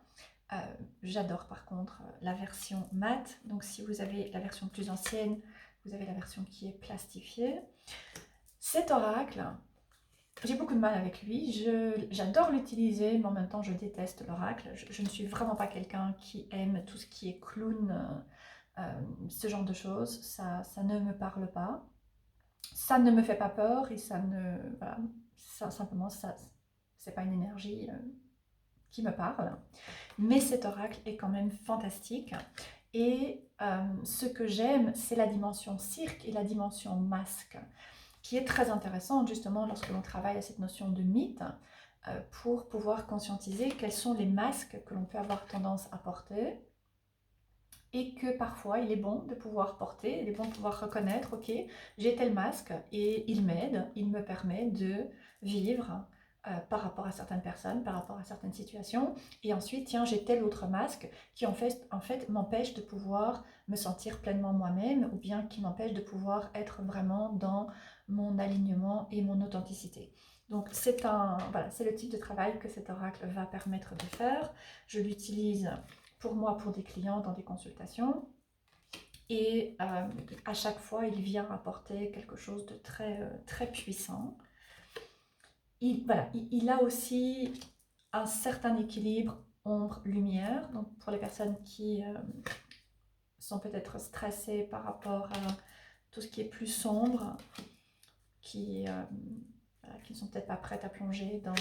J'adore par contre la version mat. Donc si vous avez la version plus ancienne, vous avez la version qui est plastifiée. Cet oracle, j'ai beaucoup de mal avec lui. J'adore l'utiliser, mais en même temps, je déteste l'oracle. Je ne suis vraiment pas quelqu'un qui aime tout ce qui est clown, ce genre de choses. Ça ne me parle pas. Ça ne me fait pas peur et ça ne... Voilà, simplement, c'est pas une énergie qui me parle. Mais cet oracle est quand même fantastique. Et ce que j'aime, c'est la dimension cirque et la dimension masque, qui est très intéressante justement lorsque l'on travaille à cette notion de mythe, pour pouvoir conscientiser quels sont les masques que l'on peut avoir tendance à porter, et que parfois il est bon de pouvoir porter, il est bon de pouvoir reconnaître, ok, j'ai tel masque et il m'aide, il me permet de vivre par rapport à certaines personnes, par rapport à certaines situations, et ensuite, tiens, j'ai tel autre masque qui en fait m'empêche de pouvoir me sentir pleinement moi-même, ou bien qui m'empêche de pouvoir être vraiment dans mon alignement et mon authenticité. Donc voilà, c'est le type de travail que cet oracle va permettre de faire. Je l'utilise pour moi, pour des clients dans des consultations. Et à chaque fois, il vient apporter quelque chose de très puissant. Il a aussi un certain équilibre ombre-lumière. Donc pour les personnes qui sont peut-être stressées par rapport à tout ce qui est plus sombre, qui ne sont peut-être pas prêtes à plonger dans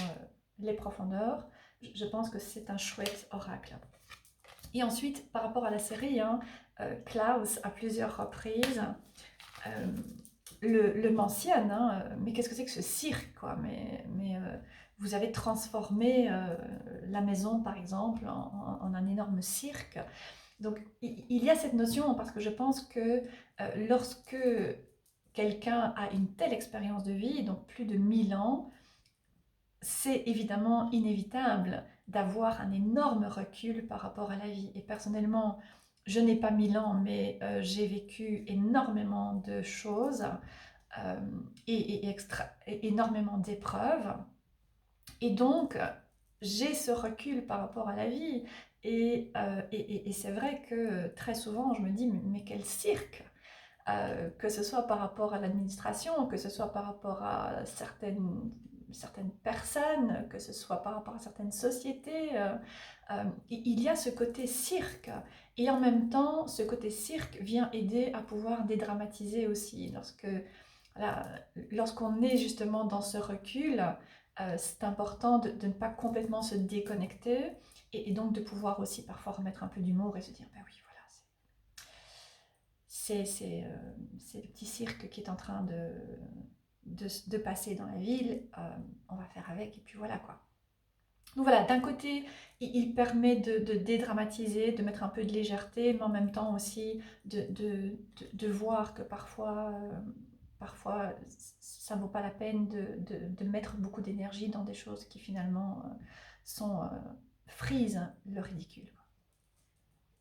les profondeurs, je pense que c'est un chouette oracle. Et ensuite, par rapport à la série, hein, Klaus, à plusieurs reprises, le mentionne, hein, mais qu'est-ce que c'est que ce cirque, quoi, mais vous avez transformé la maison, par exemple, en un énorme cirque. Donc, il y a cette notion, parce que je pense que lorsque quelqu'un a une telle expérience de vie, donc plus de 1000 ans, c'est évidemment inévitable d'avoir un énorme recul par rapport à la vie. Et personnellement, je n'ai pas 1000 ans, mais j'ai vécu énormément de choses et énormément d'épreuves. Et donc, j'ai ce recul par rapport à la vie. Et c'est vrai que très souvent, je me dis, mais quel cirque! Que ce soit par rapport à l'administration, que ce soit par rapport à certaines personnes, que ce soit par rapport à certaines sociétés, il y a ce côté cirque. Et en même temps, ce côté cirque vient aider à pouvoir dédramatiser aussi. Voilà, lorsqu'on est justement dans ce recul, c'est important de ne pas complètement se déconnecter et donc de pouvoir aussi parfois remettre un peu d'humour et se dire, ben oui, voilà, c'est le petit cirque qui est en train de passer dans la ville, on va faire avec, et puis voilà quoi. Donc voilà, d'un côté, il permet de dédramatiser, de mettre un peu de légèreté, mais en même temps aussi de voir que parfois ça ne vaut pas la peine de mettre beaucoup d'énergie dans des choses qui finalement frisent le ridicule.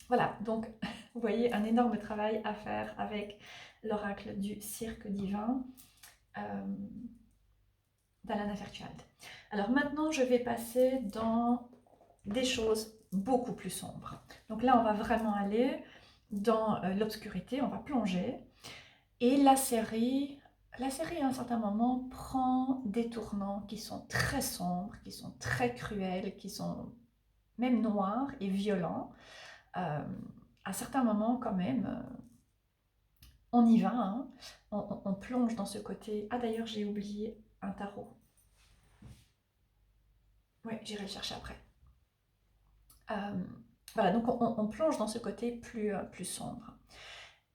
Voilà, donc vous voyez un énorme travail à faire avec l'oracle du cirque divin d'Alana Fairchild. Alors maintenant, je vais passer dans des choses beaucoup plus sombres. Donc là, on va vraiment aller dans l'obscurité, on va plonger. Et la série, à un certain moment, prend des tournants qui sont très sombres, qui sont très cruels, qui sont même noirs et violents. À certains moments, quand même, on y va, hein. On plonge dans ce côté. Ah d'ailleurs, j'ai oublié un tarot. Oui, j'irai le chercher après. Voilà, donc on plonge dans ce côté plus sombre.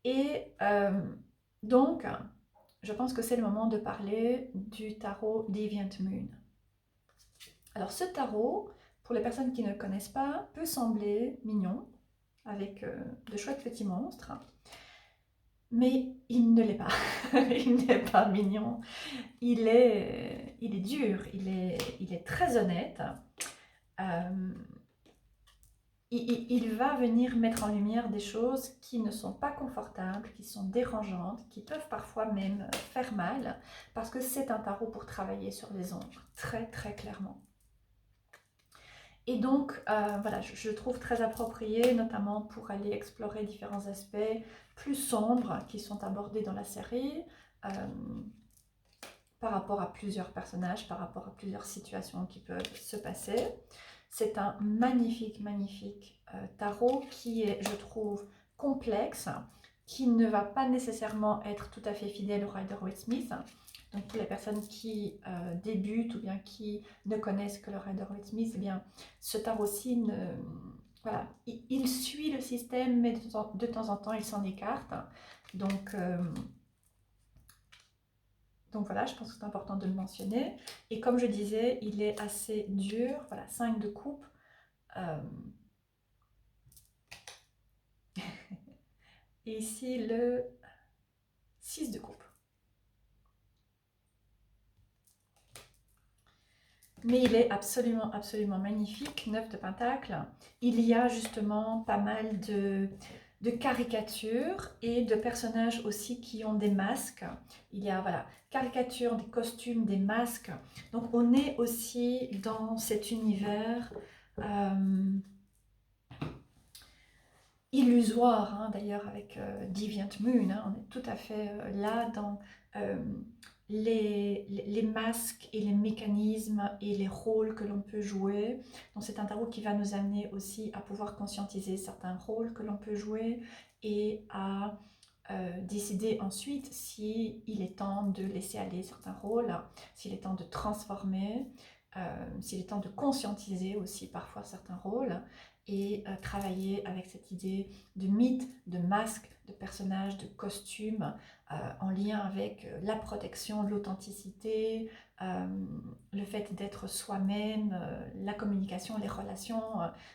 Et donc, je pense que c'est le moment de parler du tarot Deviant Moon. Alors ce tarot, pour les personnes qui ne le connaissent pas, peut sembler mignon, avec de chouettes petits monstres, mais il ne l'est pas. Il n'est pas mignon. Il est dur, il est très honnête. Euh, il va venir mettre en lumière des choses qui ne sont pas confortables, qui sont dérangeantes, qui peuvent parfois même faire mal, parce que c'est un tarot pour travailler sur les ombres, très très clairement. Et donc, voilà, je trouve très approprié, notamment pour aller explorer différents aspects plus sombres qui sont abordés dans la série, euh, par rapport à plusieurs personnages, par rapport à plusieurs situations qui peuvent se passer. C'est un magnifique, magnifique tarot qui est, je trouve, complexe, qui ne va pas nécessairement être tout à fait fidèle au Rider-Waite-Smith. Donc pour les personnes qui débutent ou bien qui ne connaissent que le Rider-Waite-Smith, eh bien ce tarot-ci, voilà, il suit le système, mais de temps en temps, il s'en écarte. Donc voilà, je pense que c'est important de le mentionner. Et comme je disais, il est assez dur. Voilà, 5 de coupe. Et ici, le 6 de coupe. Mais il est absolument, absolument magnifique. 9 de pentacle. Il y a justement pas mal de caricatures et de personnages aussi qui ont des masques. Il y a, voilà, caricatures, des costumes, des masques. Donc on est aussi dans cet univers illusoire, hein, d'ailleurs avec Deviant Moon, hein, on est tout à fait là dans euh, les masques et les mécanismes et les rôles que l'on peut jouer. Donc c'est un tarot qui va nous amener aussi à pouvoir conscientiser certains rôles que l'on peut jouer et à décider ensuite si il est temps de laisser aller certains rôles, s'il est temps de transformer, s'il est temps de conscientiser aussi parfois certains rôles et travailler avec cette idée de mythe, de masque, de personnage, de costume en lien avec la protection, l'authenticité, le fait d'être soi-même, la communication, les relations.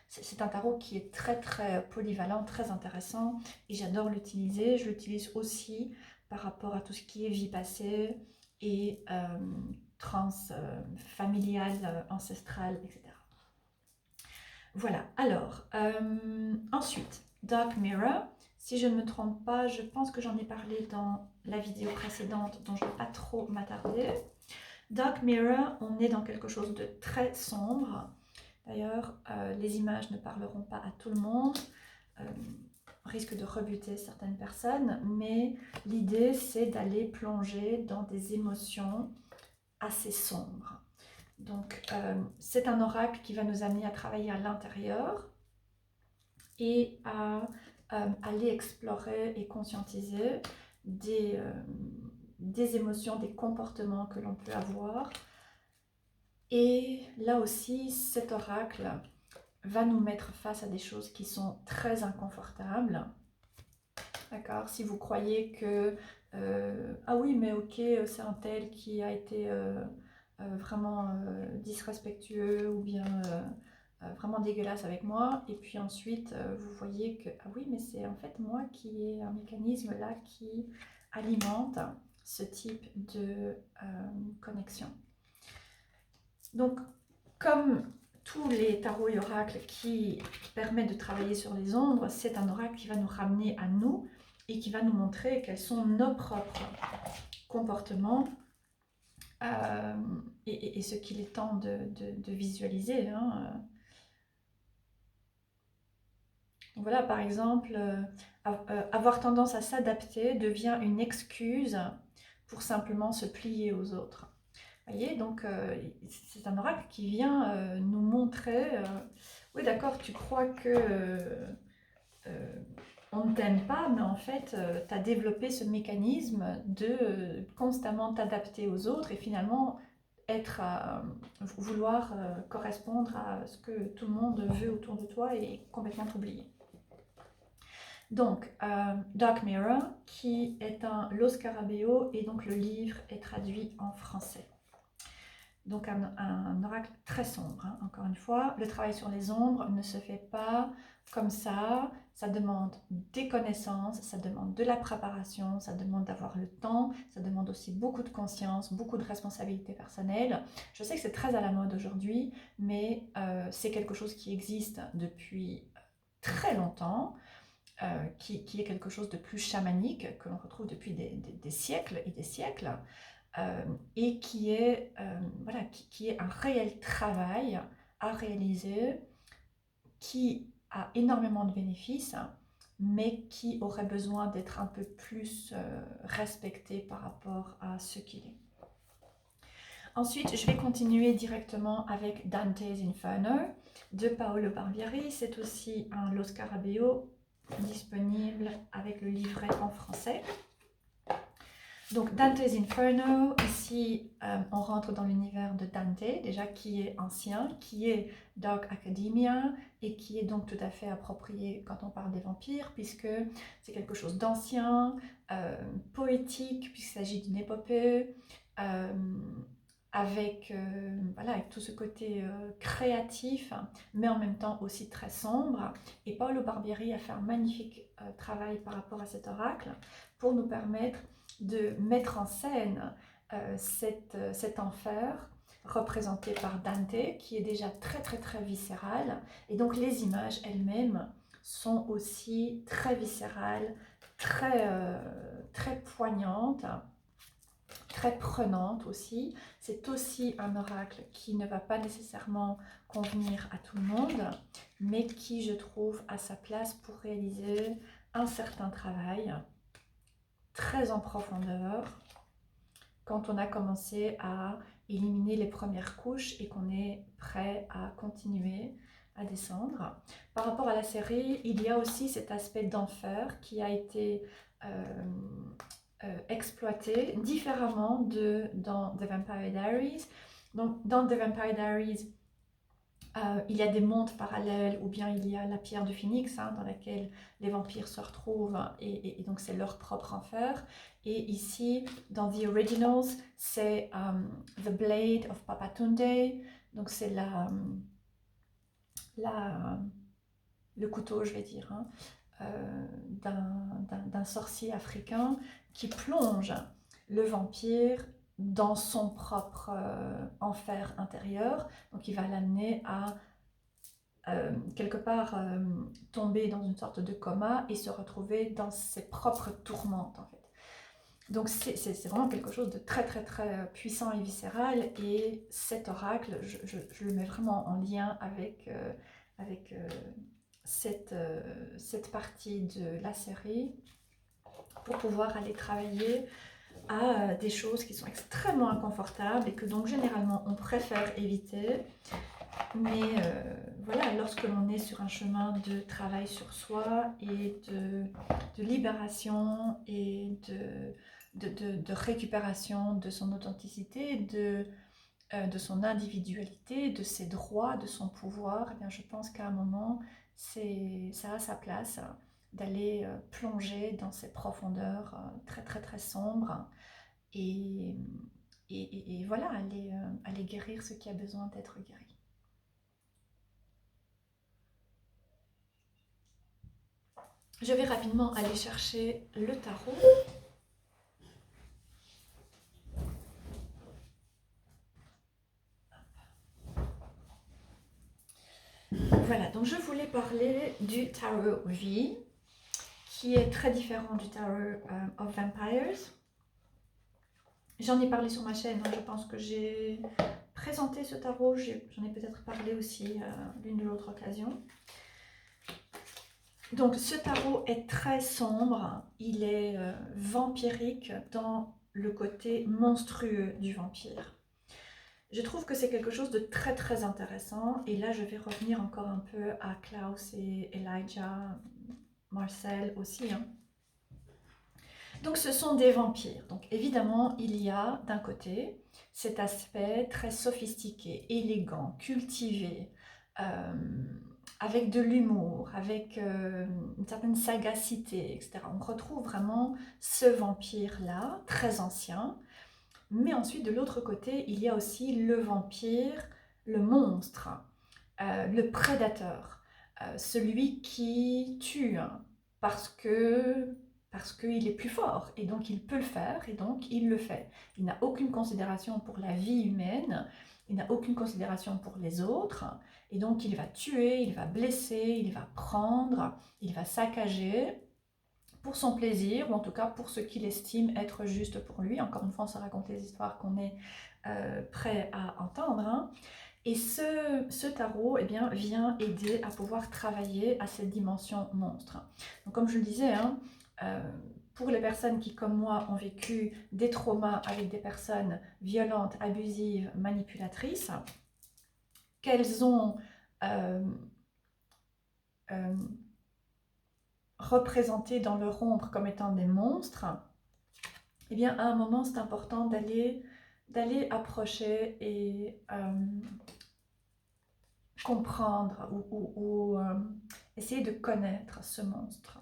C'est un tarot qui est très très polyvalent, très intéressant et j'adore l'utiliser. Je l'utilise aussi par rapport à tout ce qui est vie passée et familiale, ancestrale, etc. Voilà, alors, ensuite, Dark Mirror. Si je ne me trompe pas, je pense que j'en ai parlé dans la vidéo précédente, dont je ne vais pas trop m'attarder. Dark Mirror, on est dans quelque chose de très sombre. D'ailleurs, les images ne parleront pas à tout le monde, risque de rebuter certaines personnes, mais l'idée c'est d'aller plonger dans des émotions assez sombres. Donc, c'est un oracle qui va nous amener à travailler à l'intérieur et à aller explorer et conscientiser des émotions, des comportements que l'on peut avoir. Et là aussi, cet oracle va nous mettre face à des choses qui sont très inconfortables. D'accord? Si vous croyez que ah oui, mais ok, c'est un tel qui a été vraiment disrespectueux ou bien vraiment dégueulasse avec moi, et puis ensuite vous voyez que ah oui, mais c'est en fait moi qui ai un mécanisme là qui alimente ce type de connexion. Donc, comme tous les tarots et oracles qui permettent de travailler sur les ombres, c'est un oracle qui va nous ramener à nous et qui va nous montrer quels sont nos propres comportements et ce qu'il est temps de visualiser. Hein. Voilà, par exemple, avoir tendance à s'adapter devient une excuse pour simplement se plier aux autres. Vous voyez, donc c'est un oracle qui vient nous montrer, oui d'accord, tu crois que on ne t'aime pas, mais en fait, tu as développé ce mécanisme de constamment t'adapter aux autres et finalement vouloir correspondre à ce que tout le monde veut autour de toi et complètement t'oublier. Donc, Dark Mirror, qui est Lo Scarabeo, et donc le livre est traduit en français. Donc un oracle très sombre, hein. Encore une fois, le travail sur les ombres ne se fait pas comme ça demande des connaissances, ça demande de la préparation, ça demande d'avoir le temps, ça demande aussi beaucoup de conscience, beaucoup de responsabilité personnelle. Je sais que c'est très à la mode aujourd'hui, mais c'est quelque chose qui existe depuis très longtemps, qui est quelque chose de plus chamanique, que l'on retrouve depuis des siècles et des siècles, et voilà, qui est un réel travail à réaliser, qui a énormément de bénéfices, mais qui aurait besoin d'être un peu plus respecté par rapport à ce qu'il est. Ensuite, je vais continuer directement avec Dante's Inferno de Paolo Barbieri. C'est aussi un Lo Scarabeo disponible avec le livret en français. Donc Dante's Inferno, ici on rentre dans l'univers de Dante, déjà qui est ancien, qui est Dark Academia et qui est donc tout à fait approprié quand on parle des vampires, puisque c'est quelque chose d'ancien, poétique, puisqu'il s'agit d'une épopée, avec tout ce côté créatif, mais en même temps aussi très sombre. Et Paolo Barbieri a fait un magnifique travail par rapport à cet oracle pour nous permettre de mettre en scène cet enfer représenté par Dante, qui est déjà très viscéral, et donc les images elles-mêmes sont aussi très viscérales, très poignantes, très prenantes aussi. C'est aussi un oracle qui ne va pas nécessairement convenir à tout le monde, mais qui, je trouve, a sa place pour réaliser un certain travail très en profondeur, quand on a commencé à éliminer les premières couches et qu'on est prêt à continuer à descendre. Par rapport à la série, il y a aussi cet aspect d'enfer qui a été exploité différemment dans The Vampire Diaries. Donc, dans The Vampire Diaries, il y a des mondes parallèles, ou bien il y a la pierre du phénix, hein, dans laquelle les vampires se retrouvent, et donc c'est leur propre enfer. Et ici, dans The Originals, c'est The Blade of Papatunde, donc c'est le couteau, je vais dire, hein, d'un sorcier africain qui plonge le vampire dans son propre enfer intérieur. Donc il va l'amener à quelque part tomber dans une sorte de coma et se retrouver dans ses propres tourmentes en fait. Donc c'est vraiment quelque chose de très puissant et viscéral, et cet oracle, je le mets vraiment en lien avec cette partie de la série, pour pouvoir aller travailler à des choses qui sont extrêmement inconfortables et que donc généralement on préfère éviter. Mais voilà, lorsque l'on est sur un chemin de travail sur soi et de libération et de récupération de son authenticité, de son individualité, de ses droits, de son pouvoir, eh bien je pense qu'à un moment, ça a sa place d'aller plonger dans ces profondeurs très sombres, et, voilà, aller guérir ce qui a besoin d'être guéri. Je vais rapidement aller chercher le tarot. Voilà, donc je voulais parler du Tarot V, qui est très différent du Tarot of Vampires. J'en ai parlé sur ma chaîne, hein, je pense que j'ai présenté ce tarot, j'en ai peut-être parlé aussi l'une ou l'autre occasion. Donc ce tarot est très sombre, il est vampirique dans le côté monstrueux du vampire. Je trouve que c'est quelque chose de très intéressant, et là je vais revenir encore un peu à Klaus et Elijah Marcel aussi, hein. Donc ce sont des vampires. Donc évidemment, il y a d'un côté cet aspect très sophistiqué, élégant, cultivé, euh, avec de l'humour, avec une certaine sagacité, etc. On retrouve vraiment ce vampire-là, très ancien. Mais ensuite, de l'autre côté, il y a aussi le vampire, le monstre, le prédateur, celui qui tue parce que parce qu'il est plus fort et donc il peut le faire et donc il le fait. Il n'a aucune considération pour la vie humaine, il n'a aucune considération pour les autres et donc il va tuer, il va blesser, il va prendre, il va saccager pour son plaisir, ou en tout cas pour ce qu'il estime être juste pour lui. Encore une fois, on se raconte les histoires qu'on est prêt à entendre, hein. Et ce tarot eh bien, vient aider à pouvoir travailler à cette dimension monstre. Donc comme je le disais, hein, pour les personnes qui, comme moi, ont vécu des traumas avec des personnes violentes, abusives, manipulatrices, qu'elles ont représenté dans leur ombre comme étant des monstres, eh bien, à un moment, c'est important d'aller approcher et comprendre ou essayer de connaître ce monstre.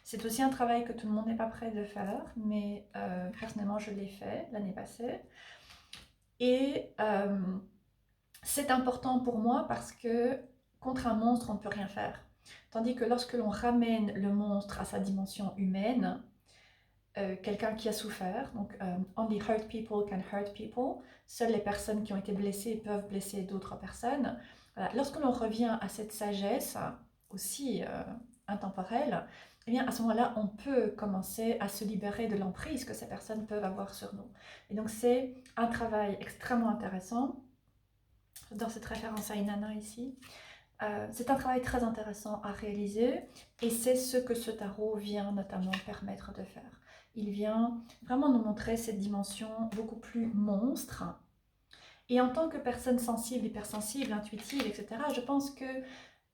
C'est aussi un travail que tout le monde n'est pas prêt de faire, mais personnellement, je l'ai fait l'année passée. Et c'est important pour moi parce que contre un monstre, on ne peut rien faire. Tandis que lorsque l'on ramène le monstre à sa dimension humaine, quelqu'un qui a souffert, donc only hurt people can hurt people, seules les personnes qui ont été blessées peuvent blesser d'autres personnes. Voilà. Lorsque l'on revient à cette sagesse, aussi intemporelle, eh bien à ce moment-là, on peut commencer à se libérer de l'emprise que ces personnes peuvent avoir sur nous. Et donc c'est un travail extrêmement intéressant. Dans cette référence à Inanna ici, c'est un travail très intéressant à réaliser et c'est ce que ce tarot vient notamment permettre de faire. Il vient vraiment nous montrer cette dimension beaucoup plus monstre. Et en tant que personne sensible, hypersensible, intuitive, etc., je pense que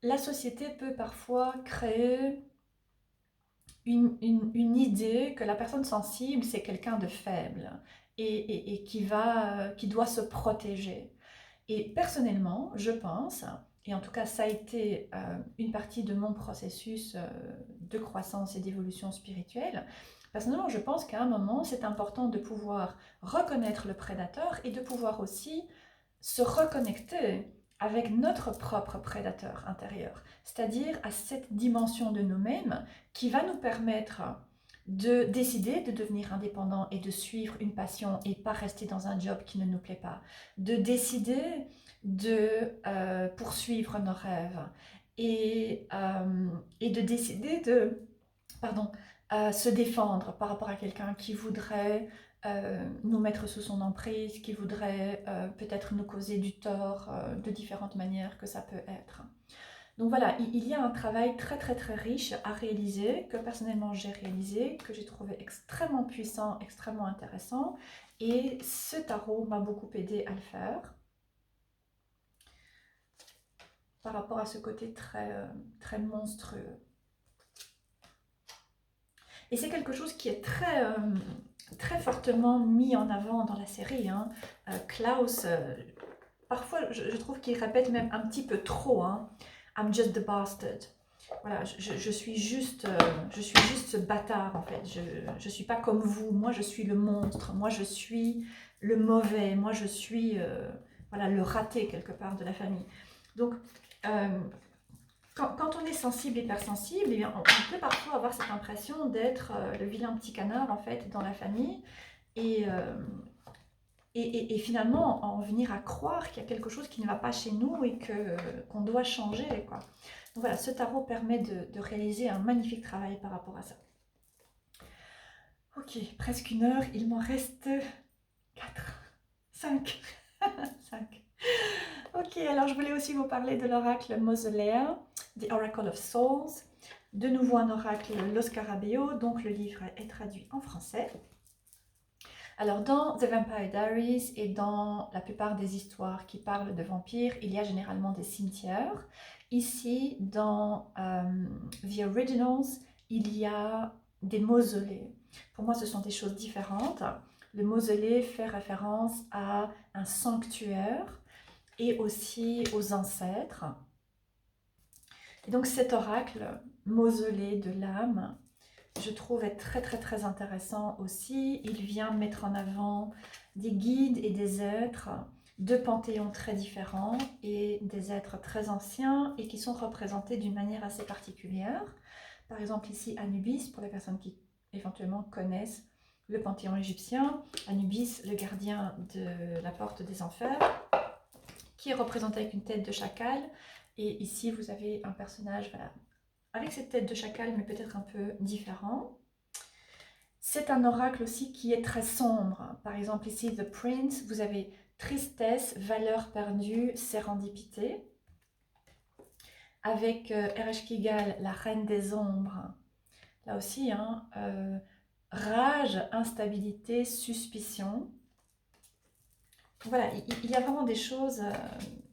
la société peut parfois créer une idée que la personne sensible, c'est quelqu'un de faible et qui doit se protéger. Et personnellement, je pense, et en tout cas ça a été une partie de mon processus de croissance et d'évolution spirituelle, personnellement je pense qu'à un moment c'est important de pouvoir reconnaître le prédateur et de pouvoir aussi se reconnecter avec notre propre prédateur intérieur, c'est-à-dire à cette dimension de nous-mêmes qui va nous permettre de décider de devenir indépendant et de suivre une passion et pas rester dans un job qui ne nous plaît pas, de décider de poursuivre nos rêves et de décider de se défendre par rapport à quelqu'un qui voudrait nous mettre sous son emprise, qui voudrait peut-être nous causer du tort de différentes manières que ça peut être. Donc voilà, il y a un travail très très très riche à réaliser, que personnellement j'ai réalisé, que j'ai trouvé extrêmement puissant, extrêmement intéressant, et ce tarot m'a beaucoup aidé à le faire, par rapport à ce côté très monstrueux. Et c'est quelque chose qui est très fortement mis en avant dans la série, hein. Klaus, parfois je trouve qu'il répète même un petit peu trop, hein. I'm just the bastard. Voilà, je suis juste ce bâtard en fait. Je suis pas comme vous. Moi, je suis le monstre. Moi, je suis le mauvais. Moi, je suis voilà, le raté quelque part de la famille. Donc, quand on est sensible, hypersensible, eh bien, on peut parfois avoir cette impression d'être le vilain petit canard en fait dans la famille et finalement en venir à croire qu'il y a quelque chose qui ne va pas chez nous et qu'on doit changer, quoi. Donc voilà, ce tarot permet de réaliser un magnifique travail par rapport à ça. Ok, presque 1 heure, il m'en reste 4, 5, 5. Ok, alors je voulais aussi vous parler de l'oracle Mausolea, The Oracle of Souls. De nouveau un oracle, Lo Scarabeo, donc le livre est traduit en français. Alors dans The Vampire Diaries et dans la plupart des histoires qui parlent de vampires, il y a généralement des cimetières. Ici, dans The Originals, il y a des mausolées. Pour moi, ce sont des choses différentes. Le mausolée fait référence à un sanctuaire et aussi aux ancêtres. Et donc cet oracle, mausolée de l'âme, je trouve être très intéressant aussi. Il vient mettre en avant des guides et des êtres de panthéons très différents et des êtres très anciens et qui sont représentés d'une manière assez particulière. Par exemple ici Anubis, pour les personnes qui éventuellement connaissent le panthéon égyptien. Anubis, le gardien de la porte des enfers, qui est représenté avec une tête de chacal. Et ici vous avez un personnage voilà, avec cette tête de chacal mais peut-être un peu différent. C'est un oracle aussi qui est très sombre. Par exemple ici, The Prince, vous avez tristesse, valeur perdue, sérendipité. Avec Ereshkigal, la reine des ombres. Là aussi, hein, rage, instabilité, suspicion. Voilà, il y a vraiment des choses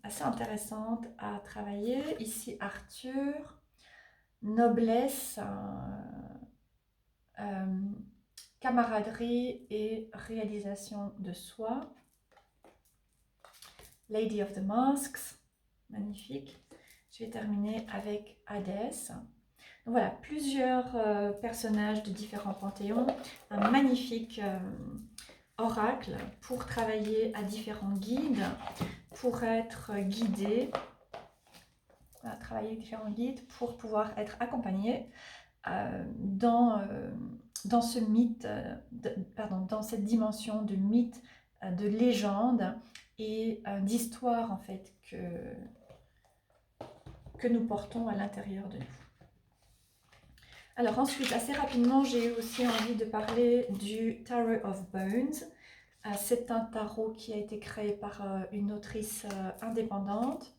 assez intéressantes à travailler. Ici, Arthur, noblesse, camaraderie et réalisation de soi. Lady of the Masks, magnifique. Je vais terminer avec Hadès. Donc voilà, plusieurs personnages de différents panthéons. Un magnifique oracle pour travailler à différents guides, pour être guidé. Voilà, travailler avec différents guides pour pouvoir être accompagné dans ce mythe, dans cette dimension de mythe, de légende et d'histoire en fait que nous portons à l'intérieur de nous. Alors ensuite, assez rapidement, j'ai eu aussi envie de parler du Tarot of Bones. C'est un tarot qui a été créé par une autrice indépendante,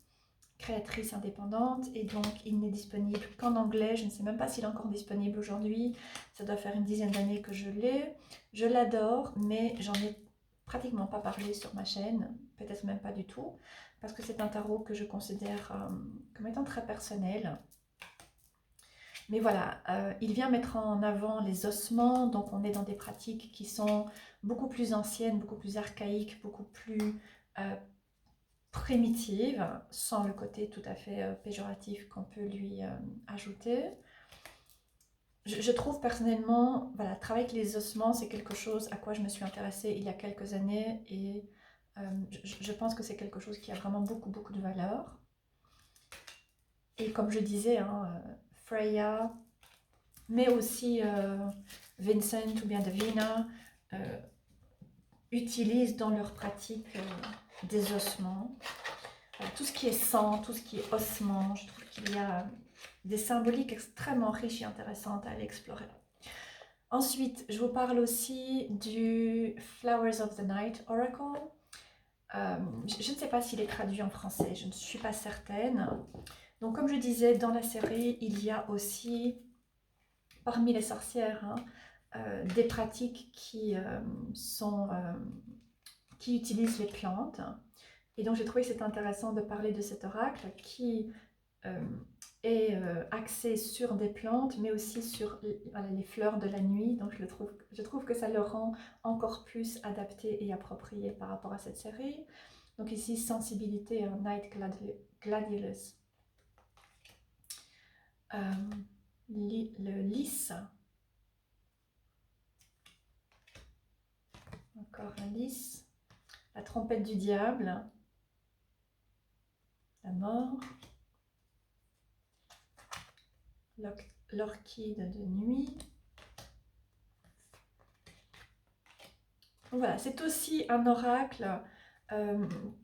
créatrice indépendante, et donc il n'est disponible qu'en anglais. Je ne sais même pas s'il est encore disponible aujourd'hui. Ça doit faire une dizaine d'années que je l'ai. Je l'adore, mais j'en ai pratiquement pas parlé sur ma chaîne, peut-être même pas du tout, parce que c'est un tarot que je considère comme étant très personnel. Mais voilà, il vient mettre en avant les ossements, donc on est dans des pratiques qui sont beaucoup plus anciennes, beaucoup plus archaïques, beaucoup plus primitives, sans le côté tout à fait péjoratif qu'on peut lui ajouter. Je trouve personnellement, voilà, travailler avec les ossements, c'est quelque chose à quoi je me suis intéressée il y a quelques années et je pense que c'est quelque chose qui a vraiment beaucoup de valeur. Et comme je disais, hein, Freya, mais aussi Vincent ou bien Davina utilisent dans leur pratique des ossements. Tout ce qui est sang, tout ce qui est ossements, je trouve qu'il y a des symboliques extrêmement riches et intéressantes à aller explorer. Ensuite, je vous parle aussi du Flowers of the Night Oracle. Je ne sais pas s'il est traduit en français, je ne suis pas certaine. Donc comme je disais, dans la série, il y a aussi, parmi les sorcières, hein, des pratiques qui utilisent les plantes. Et donc j'ai trouvé que c'était intéressant de parler de cet oracle qui est axé sur des plantes, mais aussi sur les fleurs de la nuit. Donc je trouve que ça le rend encore plus adapté et approprié par rapport à cette série. Donc ici, sensibilité à Night Gladiolus. Le lys. Encore un lys. La trompette du diable. La mort. L'orchide de nuit. Donc voilà, c'est aussi un oracle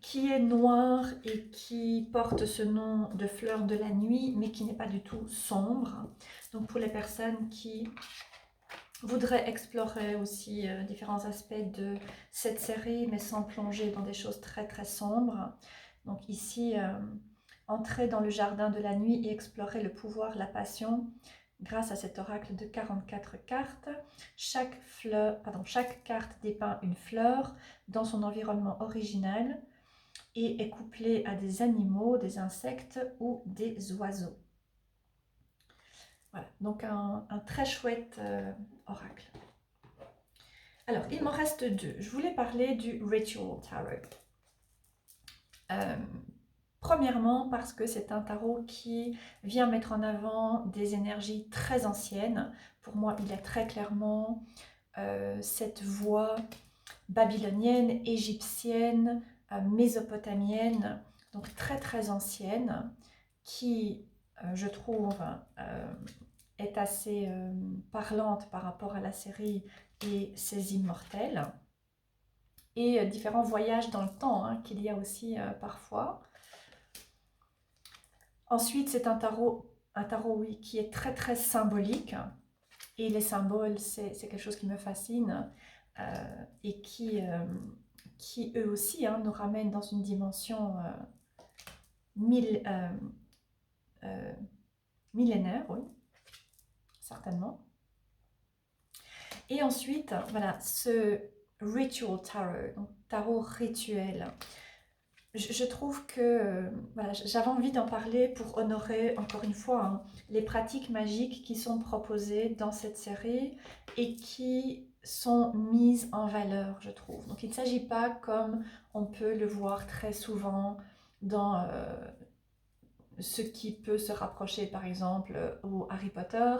qui est noir et qui porte ce nom de fleur de la nuit, mais qui n'est pas du tout sombre. Donc pour les personnes qui voudraient explorer aussi différents aspects de cette série, mais sans plonger dans des choses très sombres. Donc ici, entrer dans le jardin de la nuit et explorer le pouvoir, la passion, grâce à cet oracle de 44 cartes. Chaque carte dépeint une fleur dans son environnement original et est couplée à des animaux, des insectes ou des oiseaux. Voilà, donc un très chouette oracle. Alors, il m'en reste deux. Je voulais parler du Ritual Tarot. Premièrement, parce que c'est un tarot qui vient mettre en avant des énergies très anciennes. Pour moi, il a très clairement cette voix babylonienne, égyptienne, mésopotamienne, donc très très ancienne, qui, je trouve, est assez parlante par rapport à la série et ses immortels. Et différents voyages dans le temps hein, qu'il y a aussi parfois. Ensuite, c'est un tarot oui, qui est très très symbolique. Et les symboles, c'est quelque chose qui me fascine et qui eux aussi nous ramènent dans une dimension millénaire, oui, certainement. Et ensuite, voilà, ce Ritual Tarot, donc tarot rituel. Je trouve que voilà, j'avais envie d'en parler pour honorer, encore une fois, hein, les pratiques magiques qui sont proposées dans cette série et qui sont mises en valeur, je trouve. Donc il ne s'agit pas, comme on peut le voir très souvent dans ce qui peut se rapprocher, par exemple, au Harry Potter,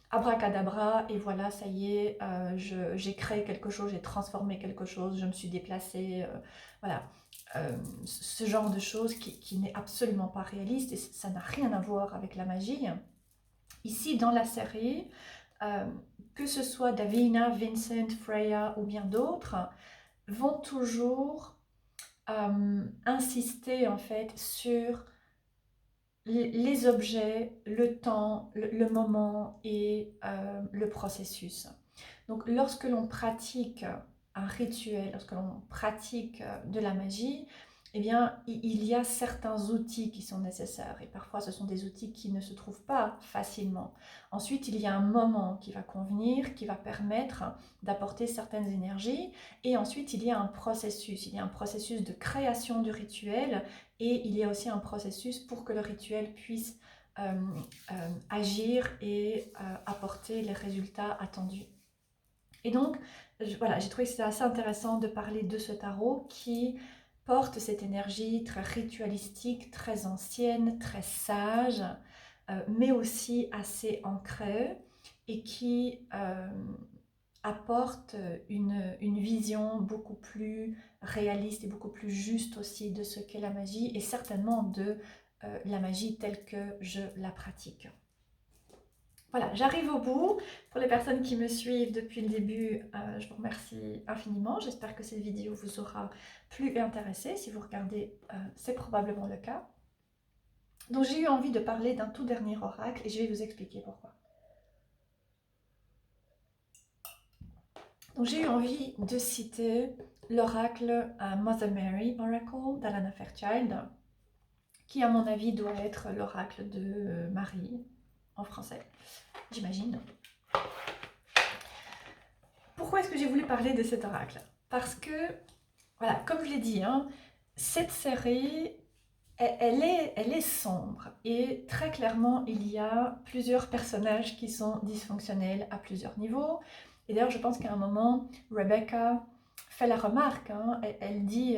abracadabra, et voilà, ça y est, j'ai créé quelque chose, j'ai transformé quelque chose, je me suis déplacée, voilà. Ce genre de choses qui n'est absolument pas réaliste et ça n'a rien à voir avec la magie. Ici, dans la série, que ce soit Davina, Vincent, Freya ou bien d'autres, vont toujours insister en fait sur les objets, le temps, le moment et le processus. Donc lorsque l'on pratique un rituel, lorsque l'on pratique de la magie, eh bien, il y a certains outils qui sont nécessaires et parfois ce sont des outils qui ne se trouvent pas facilement. Ensuite, il y a un moment qui va convenir, qui va permettre d'apporter certaines énergies et ensuite il y a un processus de création du rituel et il y a aussi un processus pour que le rituel puisse agir et apporter les résultats attendus. Et donc, voilà, j'ai trouvé que c'était assez intéressant de parler de ce tarot qui porte cette énergie très ritualistique, très ancienne, très sage, mais aussi assez ancrée et qui apporte une vision beaucoup plus réaliste et beaucoup plus juste aussi de ce qu'est la magie et certainement de la magie telle que je la pratique. Voilà, j'arrive au bout. Pour les personnes qui me suivent depuis le début, je vous remercie infiniment. J'espère que cette vidéo vous aura plu et intéressé. Si vous regardez, c'est probablement le cas. Donc j'ai eu envie de parler d'un tout dernier oracle et je vais vous expliquer pourquoi. Donc j'ai eu envie de citer l'oracle Mother Mary Oracle d'Alana Fairchild, qui à mon avis doit être l'oracle de Marie en français, j'imagine. Pourquoi est-ce que j'ai voulu parler de cet oracle? Parce que, voilà, comme je l'ai dit, hein, cette série, elle est sombre et très clairement, il y a plusieurs personnages qui sont dysfonctionnels à plusieurs niveaux. Et d'ailleurs, je pense qu'à un moment, Rebecca fait la remarque, hein, elle dit,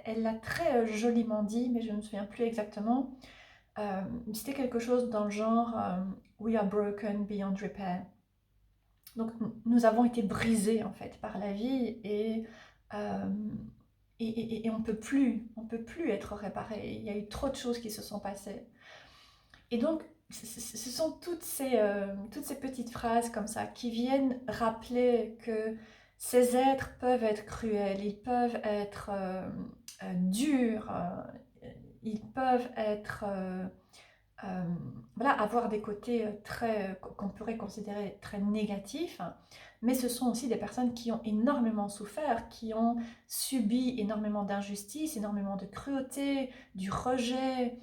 elle l'a très joliment dit, mais je ne me souviens plus exactement. C'était quelque chose dans le genre We are broken beyond repair. Donc nous avons été brisés en fait par la vie euh, et on peut plus être réparé. Il y a eu trop de choses qui se sont passées. Et donc ce sont toutes ces petites phrases comme ça qui viennent rappeler que ces êtres peuvent être cruels, ils peuvent être durs, ils peuvent être voilà, avoir des côtés qu'on pourrait considérer très négatifs, mais ce sont aussi des personnes qui ont énormément souffert, qui ont subi énormément d'injustice, énormément de cruauté, du rejet,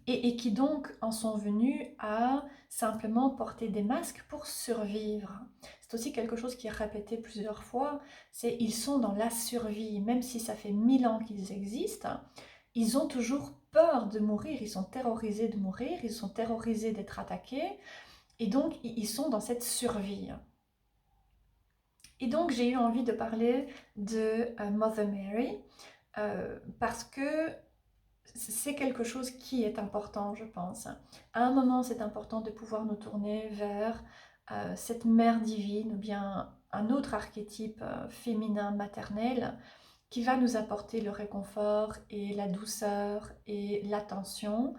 et qui donc en sont venus à simplement porter des masques pour survivre. C'est aussi quelque chose qui est répété plusieurs fois, ils sont dans la survie, même si ça fait 1000 ans qu'ils existent, ils ont toujours peur de mourir, ils sont terrorisés de mourir, ils sont terrorisés d'être attaqués, et donc ils sont dans cette survie. Et donc j'ai eu envie de parler de Mother Mary, parce que c'est quelque chose qui est important, je pense. À un moment, c'est important de pouvoir nous tourner vers cette mère divine ou bien un autre archétype féminin maternel qui va nous apporter le réconfort et la douceur et l'attention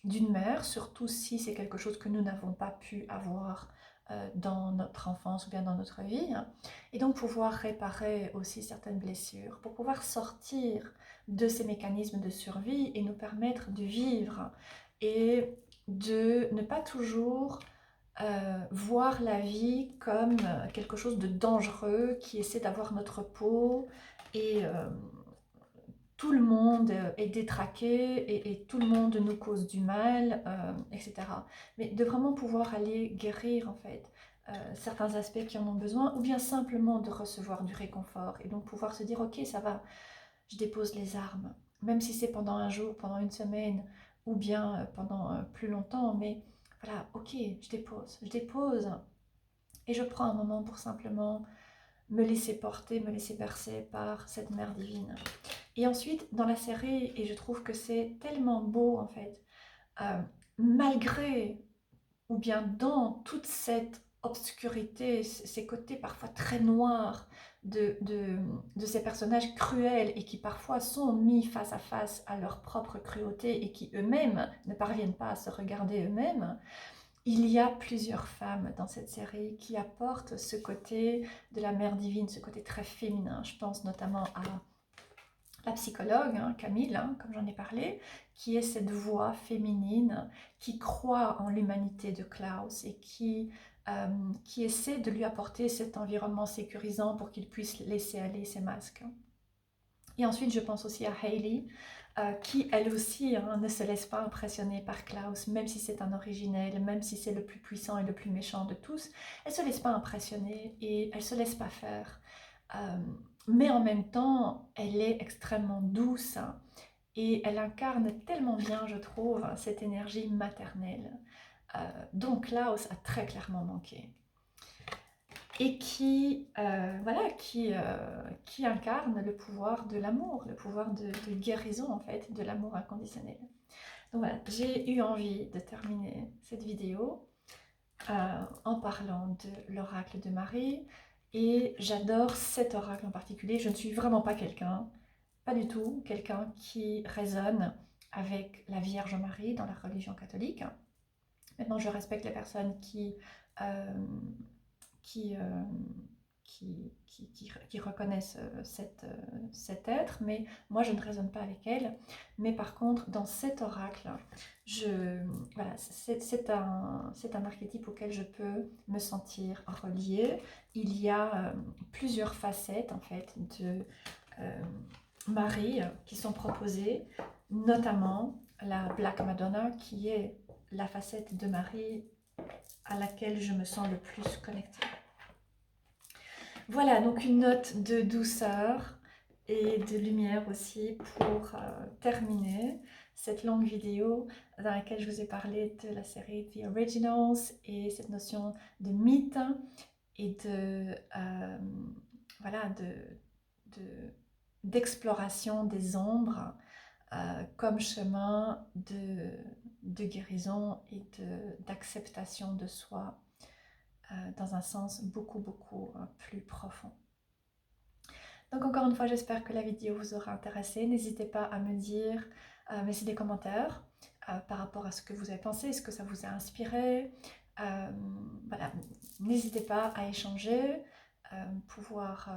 d'une mère, surtout si c'est quelque chose que nous n'avons pas pu avoir dans notre enfance ou bien dans notre vie. Et donc pouvoir réparer aussi certaines blessures, pour pouvoir sortir de ces mécanismes de survie et nous permettre de vivre et de ne pas toujours voir la vie comme quelque chose de dangereux qui essaie d'avoir notre peau et tout le monde est détraqué et tout le monde nous cause du mal, etc. Mais de vraiment pouvoir aller guérir en fait certains aspects qui en ont besoin ou bien simplement de recevoir du réconfort et donc pouvoir se dire ok ça va, je dépose les armes, même si c'est pendant un jour, pendant une semaine ou bien pendant plus longtemps, mais voilà, ok, je dépose et je prends un moment pour simplement me laisser porter, me laisser bercer par cette mère divine. Et ensuite, dans la série, et je trouve que c'est tellement beau en fait, euh, malgré ou bien dans toute cette obscurité, ces côtés parfois très noirs de ces personnages cruels et qui parfois sont mis face à face à leur propre cruauté et qui eux-mêmes ne parviennent pas à se regarder eux-mêmes, il y a plusieurs femmes dans cette série qui apportent ce côté de la mère divine, ce côté très féminin. Je pense notamment à la psychologue, hein, Camille, hein, comme j'en ai parlé, qui est cette voix féminine qui croit en l'humanité de Klaus et qui essaie de lui apporter cet environnement sécurisant pour qu'il puisse laisser aller ses masques. Et ensuite, je pense aussi à Hayley, qui elle aussi hein, ne se laisse pas impressionner par Klaus, même si c'est un originel, même si c'est le plus puissant et le plus méchant de tous, elle ne se laisse pas impressionner et elle ne se laisse pas faire. Euh, mais en même temps, elle est extrêmement douce hein, et elle incarne tellement bien, je trouve, cette énergie maternelle. dont Klaus a très clairement manqué et qui incarne le pouvoir de l'amour, le pouvoir de guérison en fait, de l'amour inconditionnel. Donc voilà, j'ai eu envie de terminer cette vidéo en parlant de l'oracle de Marie et j'adore cet oracle en particulier. Je ne suis vraiment pas quelqu'un, pas du tout, quelqu'un qui résonne avec la Vierge Marie dans la religion catholique. Maintenant, je respecte les personnes euh, qui, euh, qui reconnaissent cet être, mais moi je ne raisonne pas avec elle. Mais par contre, dans cet oracle, voilà, c'est un archétype auquel je peux me sentir reliée. Il y a plusieurs facettes en fait de Marie qui sont proposées, notamment la Black Madonna qui est la facette de Marie à laquelle je me sens le plus connectée. Voilà, donc une note de douceur et de lumière aussi pour terminer cette longue vidéo dans laquelle je vous ai parlé de la série The Originals et cette notion de mythe et voilà, d'exploration des ombres comme chemin de guérison et d'acceptation de soi dans un sens beaucoup plus profond. Donc encore une fois, j'espère que la vidéo vous aura intéressé. N'hésitez pas à me dire, laisser des commentaires par rapport à ce que vous avez pensé, ce que ça vous a inspiré. Voilà, n'hésitez pas à échanger, pouvoir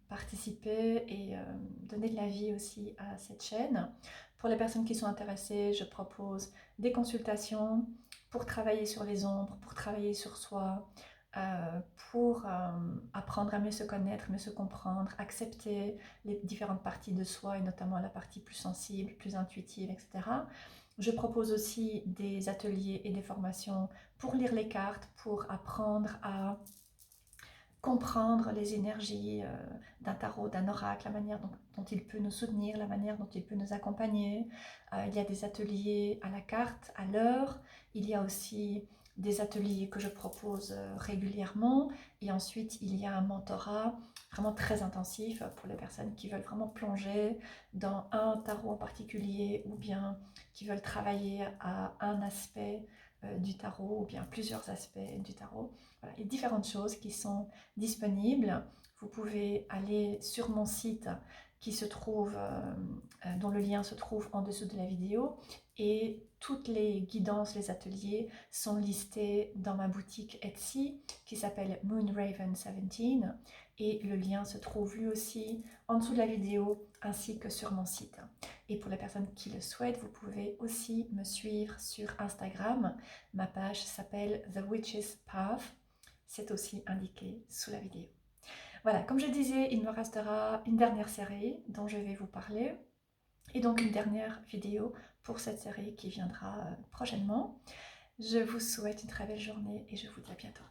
participer et donner de la vie aussi à cette chaîne. Pour les personnes qui sont intéressées, je propose des consultations pour travailler sur les ombres, pour travailler sur soi, pour apprendre à mieux se connaître, mieux se comprendre, accepter les différentes parties de soi et notamment la partie plus sensible, plus intuitive, etc. Je propose aussi des ateliers et des formations pour lire les cartes, pour apprendre à comprendre les énergies d'un tarot, d'un oracle, la manière dont il peut nous soutenir, la manière dont il peut nous accompagner. Il y a des ateliers à la carte, à l'heure. Il y a aussi des ateliers que je propose régulièrement. Et ensuite, il y a un mentorat vraiment très intensif pour les personnes qui veulent vraiment plonger dans un tarot en particulier ou bien qui veulent travailler à un aspect du tarot ou bien plusieurs aspects du tarot. Voilà, il y a différentes choses qui sont disponibles. Vous pouvez aller sur mon site qui se trouve, dont le lien se trouve en dessous de la vidéo, et toutes les guidances, les ateliers sont listés dans ma boutique Etsy qui s'appelle Moonraven17, et le lien se trouve lui aussi en dessous de la vidéo ainsi que sur mon site. Et pour les personnes qui le souhaitent, vous pouvez aussi me suivre sur Instagram. Ma page s'appelle The Witch's Path. C'est aussi indiqué sous la vidéo. Voilà, comme je disais, il me restera une dernière série dont je vais vous parler et donc une dernière vidéo pour cette série qui viendra prochainement. Je vous souhaite une très belle journée et je vous dis à bientôt.